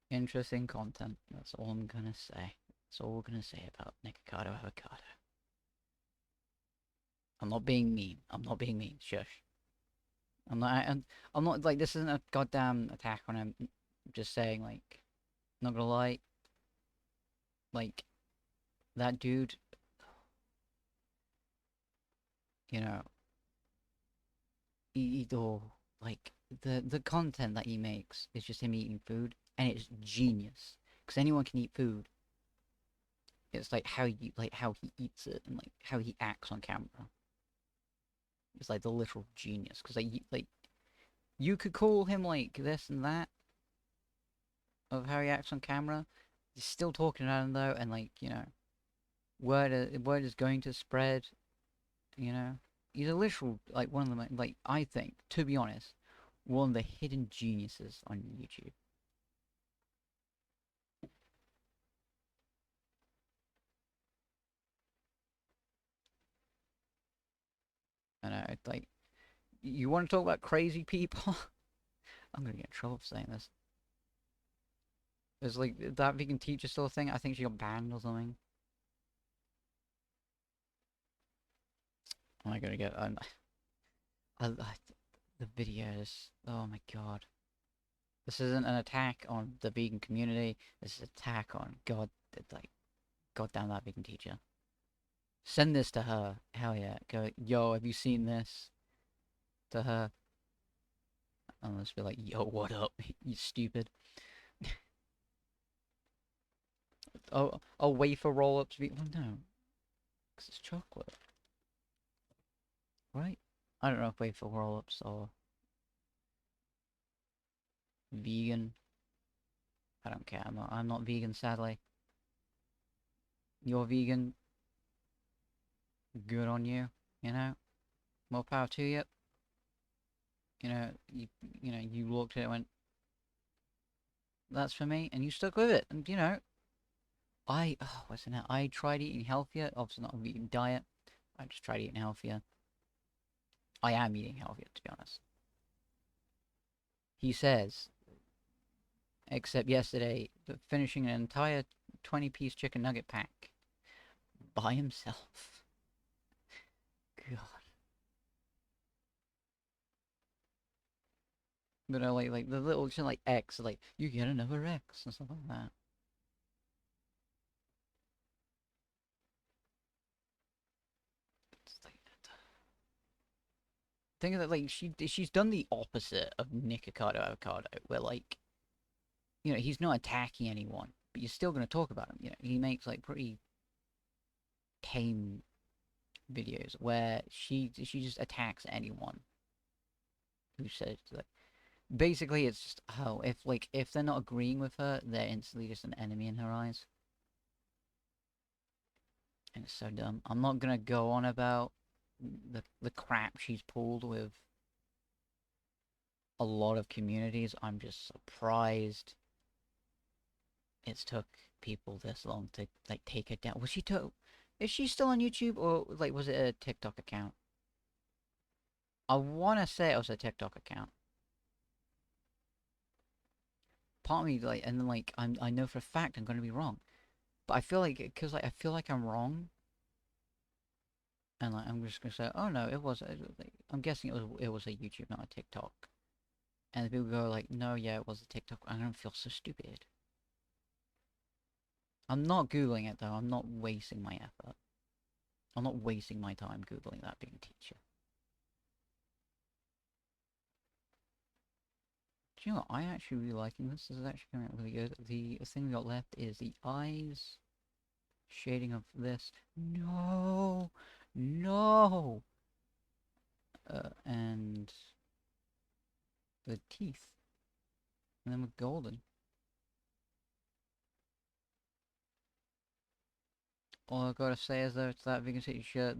interesting content. That's all I'm gonna say. That's all we're gonna say about Nikocado Avocado. I'm not being mean. I'm not being mean. Shush. I'm not like this isn't a goddamn attack on him. I'm just saying, like, not gonna lie, like that dude, you know, oh, like the content that he makes is just him eating food, and it's genius. Because anyone can eat food. It's like how he eats it and like how he acts on camera. It's like the literal genius. Because like you could call him like this and that of how he acts on camera. He's still talking about him though, and like you know, word is going to spread. You know, he's a literal like one of the like I think to be honest, one of the hidden geniuses on YouTube. I know, it's like you want to talk about crazy people. I'm gonna get in trouble for saying this. There's like that vegan teacher still a thing. I think she got banned or something. Am I gonna get? The videos. Oh my god. This isn't an attack on the vegan community. This is an attack on God. Like, goddamn that vegan teacher. Send this to her. Hell yeah. Go, yo, have you seen this? To her. And let's be like, yo, what up? You stupid. Oh, wafer roll-ups. Well, no. Because it's chocolate. Right? I don't know if wafer roll-ups are vegan. I don't care. I'm not vegan, sadly. You're vegan. Good on you. You know? More power to you. You know, you know, you looked at it and went, that's for me, and you stuck with it. And, you know, what's in it? I tried eating healthier. Obviously not a vegan diet. I just tried eating healthier. I am eating healthier, to be honest. He says, except yesterday, finishing an entire 20-piece chicken nugget pack by himself. God. But like the little like X, like you get another X and stuff like that. It's like think of that, like she's done the opposite of Nikocado Avocado, where like you know he's not attacking anyone, but you're still gonna talk about him. You know he makes like pretty tame videos where she just attacks anyone who says like basically it's just oh if they're not agreeing with her they're instantly just an enemy in her eyes, and it's so dumb. I'm not gonna go on about the crap she's pulled with a lot of communities. I'm just surprised it's took people this long to like take her down. Was she to is she still on YouTube or like was it a TikTok account? I wanna say it was a TikTok account. Part of me like and then like I know for a fact I'm gonna be wrong. But I feel like because like I feel like I'm wrong and like I'm just gonna say, oh no, like, I'm guessing it was a YouTube, not a TikTok. And people go like, no, yeah, it was a TikTok. I don't feel so stupid. I'm not Googling it though. I'm not wasting my effort. I'm not wasting my time Googling that being teacher. Do you know what? I actually really liking this. This is actually coming out really good. The thing we got left is the eyes shading of this. No! No! And the teeth. And then with golden. All I gotta say is though, it's that Vegan City shirt.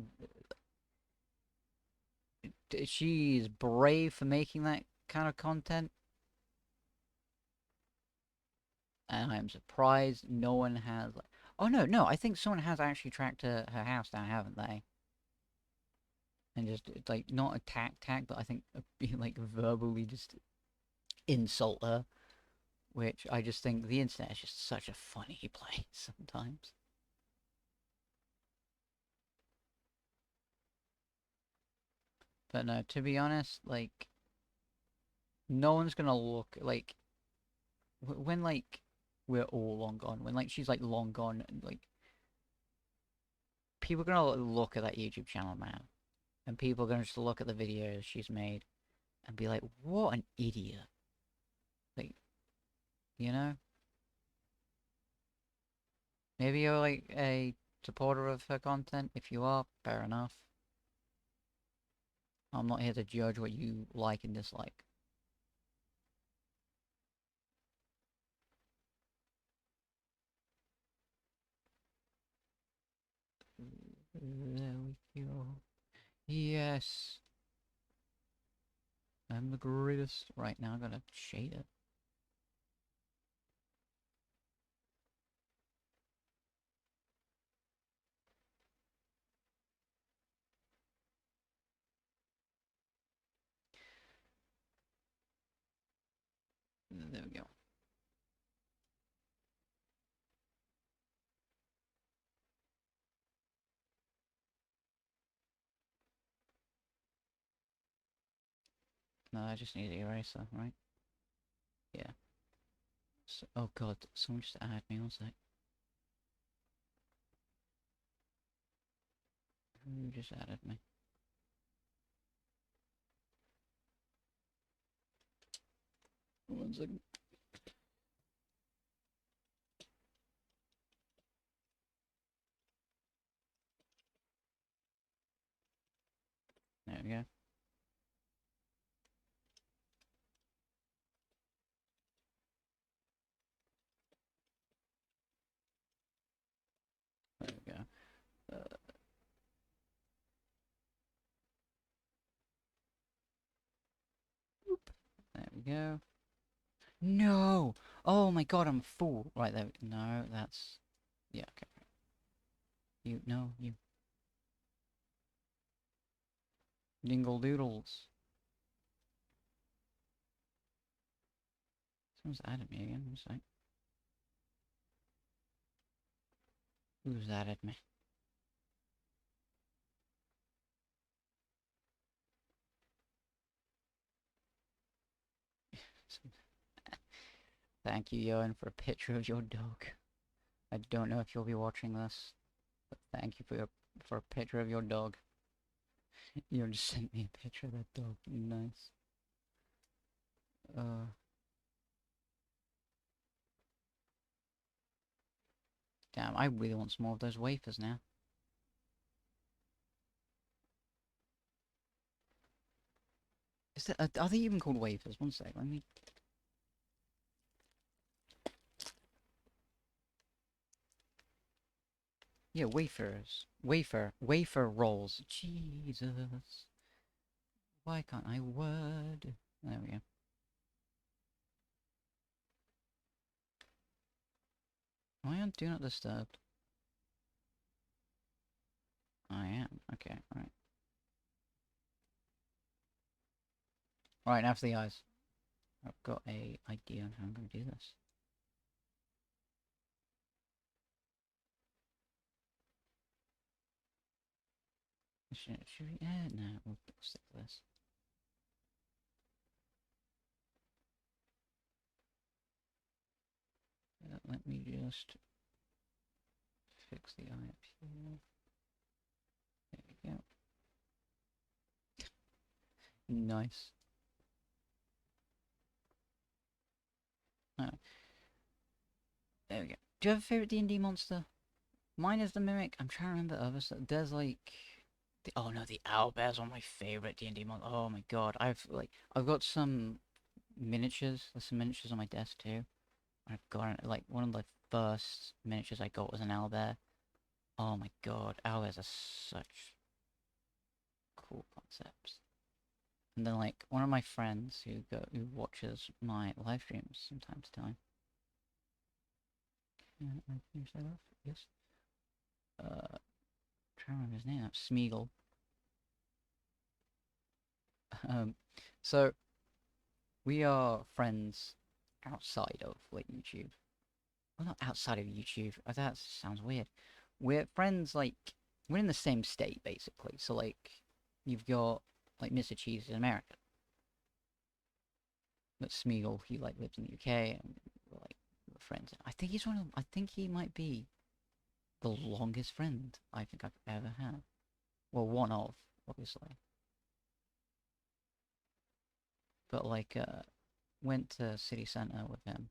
She's brave for making that kind of content. And I'm surprised no one has, like... Oh no, I think someone has actually tracked her house down, haven't they? And just, like, not attack, but I think be like, verbally just insult her. Which I just think the internet is just such a funny place sometimes. But no, to be honest, like, no one's gonna look, like, when, like, we're all long gone, when, like, she's, like, long gone, and, like, people are gonna look at that YouTube channel now, and people are gonna just look at the videos she's made, and be like, what an idiot. Like, you know? Maybe you're, like, a supporter of her content. If you are, fair enough. I'm not here to judge what you like and dislike. There we go. Yes. I'm the greatest. Right now, I'm gonna shade it. There we go. No, I just need the eraser, right? Yeah. So, oh god, someone just added me, one sec. Who just added me? One second. There we go. There we go. There we go. No! Oh my god, I'm a fool. Right there. No, that's... Yeah, okay. You, no, you. Dingle doodles. Someone's added me again, one sec. Who's added me? Thank you, Johan, for a picture of your dog. I don't know if you'll be watching this, but thank you for a picture of your dog. You just sent me a picture of that dog. Nice. Damn, I really want some more of those wafers now. Is that, are they even called wafers? One sec, let me... Yeah, wafers. Wafer rolls. Jesus. Why can't I word? There we go. Am I on Do Not Disturb? I am. Okay, right. Right, now for the eyes. I've got a idea on how I'm going to do this. Should we... no, we'll stick to this. Let me just fix the eye up here. There we go. Nice. Oh. There we go. Do you have a favourite D&D monster? Mine is the Mimic. I'm trying to remember other stuff. There's like... oh no, the Owlbear's one of my favorite D&D mod. Oh my god. I've got some miniatures. There's some miniatures on my desk too. I've got, like, one of the first miniatures I got was an owlbear. Oh my god, owlbears are such cool concepts. And then, like, one of my friends who watches my live streams from time to time. Can I finish that off? Yes. Trying to remember his name. Smeagol. So we are friends outside of, like, YouTube. Well, not outside of YouTube. That sounds weird. We're friends, like, we're in the same state, basically. So, like, you've got, like, Mr. Cheese in America. But Smeagol, he, like, lives in the UK, and we're friends. I think I think he might be the longest friend I think I've ever had. Well, one of, obviously. But, like, went to City Center with him.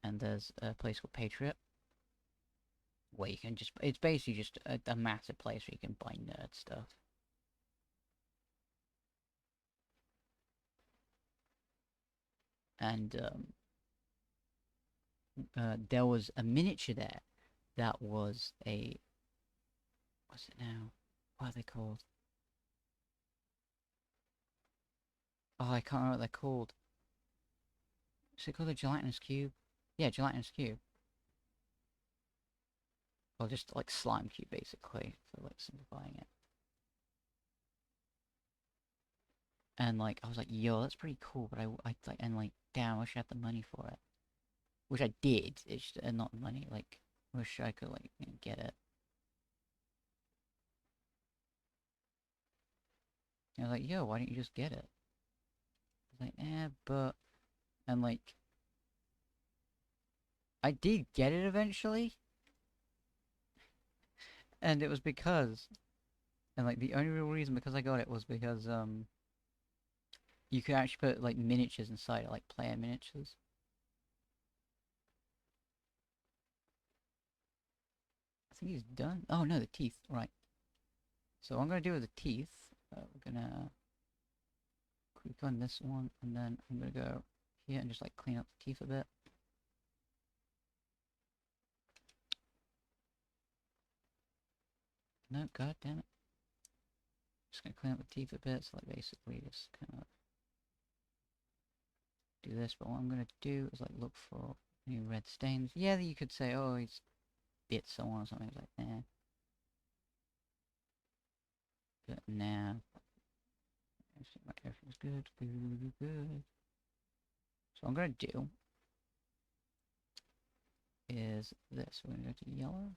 And there's a place called Patriot, where you can just, it's basically just a massive place where you can buy nerd stuff. And there was a miniature there that was a, what's it now? What are they called? Oh, I can't remember what they're called. Is it called a gelatinous cube? Yeah, gelatinous cube. Or just like slime cube, basically, for like simplifying it. And like, I was like, yo, that's pretty cool, but I like, and like, damn, I wish I had the money for it. Which I did, it's just, not the money, like, wish I could, like, get it. And I was like, yo, why don't you just get it? I was like, but... And like, I did get it eventually. And it was because... And like, the only real reason because I got it was because, you could actually put, like, miniatures inside it, like, player miniatures. I think he's done. Oh, no, the teeth, right. So what I'm gonna do with the teeth, we're gonna click on this one, and then I'm gonna go here and just, like, clean up the teeth a bit. No, god damn it. Just gonna clean up the teeth a bit, so, like, basically just kind of do this, but what I'm gonna do is, like, look for any red stains. Yeah, you could say, oh, he's bit someone or something, like, nah. But nah. Everything's good, good. So what I'm gonna do is this. We're gonna go to yellow.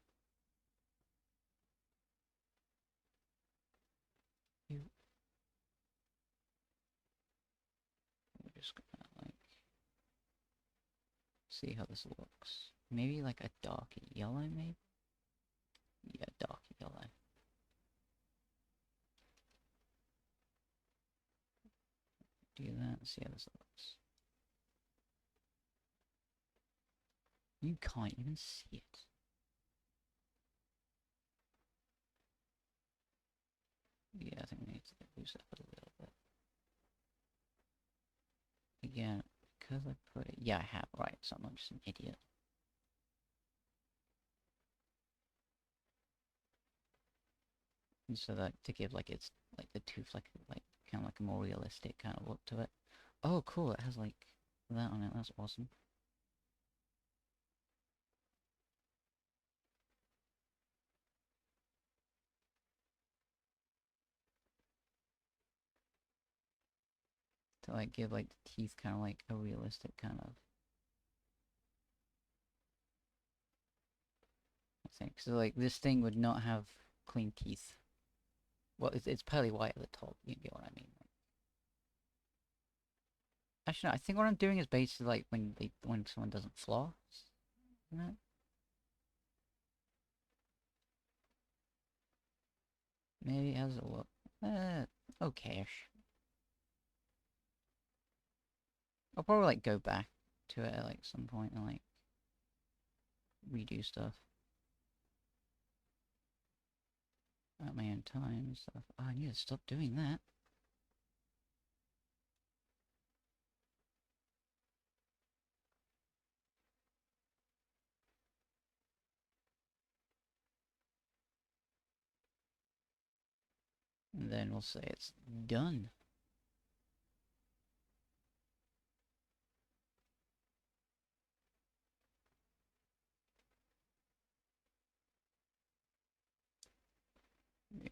We're just gonna, like, see how this looks. Maybe like a dark yellow, maybe? Yeah, dark yellow. Do that, see how this looks. You can't even see it. Yeah, I think we need to boost up a little bit. Again, because I put it... Yeah, I have, right, so I'm just an idiot. And so that, to give, like, it's, like, the tooth, like kind of like a more realistic kind of look to it. Oh, cool, it has, like, that on it, that's awesome. To, like, give, like, the teeth kind of, like, a realistic kind of... I think, so, like, this thing would not have clean teeth. Well, it's pearly white at the top, you get what I mean. Actually, no, I think what I'm doing is basically, like, when someone doesn't floss, isn't it? Maybe it has a look. Okay-ish. I'll probably, like, go back to it at, like, some point and, like, redo stuff. at my own time and stuff. Oh, I need to stop doing that. And then we'll say it's done.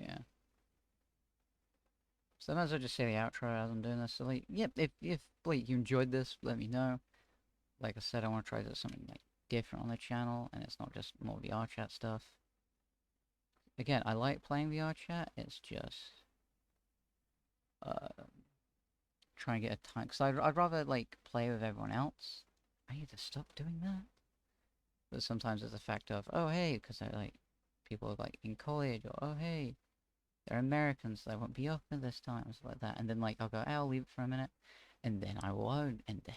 Yeah. So I might as well just say the outro as I'm doing this. So like, yep, if like you enjoyed this, let me know. Like I said, I want to try something like different on the channel, and it's not just more VR chat stuff. Again, I like playing VR chat. It's just uh trying to get a time, because I'd rather like play with everyone else. I need to stop doing that. But sometimes it's a fact of, oh hey, because I like people are like in college, or oh hey, they're Americans, so they won't be open this time, or stuff like that. And then like I'll go, hey, I'll leave it for a minute, and then I won't, and then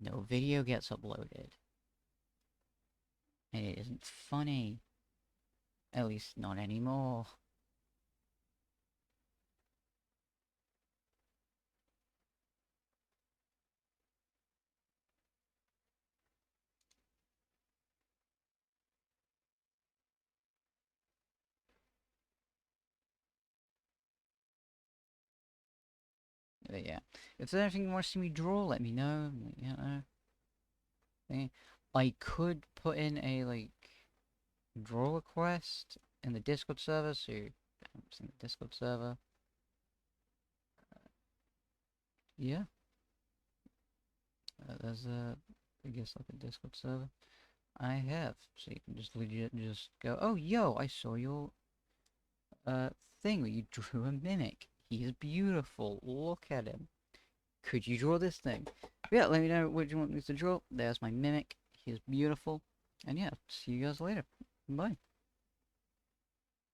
no video gets uploaded, and it isn't funny. At least not anymore. But yeah, if there's anything you want to see me draw, let me know. You know, I could put in a like draw request in the Discord server, so it's in the Discord server. Yeah, there's a, I guess like a Discord server. I have, so you can just legit just go, oh yo, I saw your uh thing where you drew a mimic. He is beautiful. Look at him. Could you draw this thing? Yeah, let me know what you want me to draw. There's my mimic. He is beautiful. And yeah, see you guys later. Bye.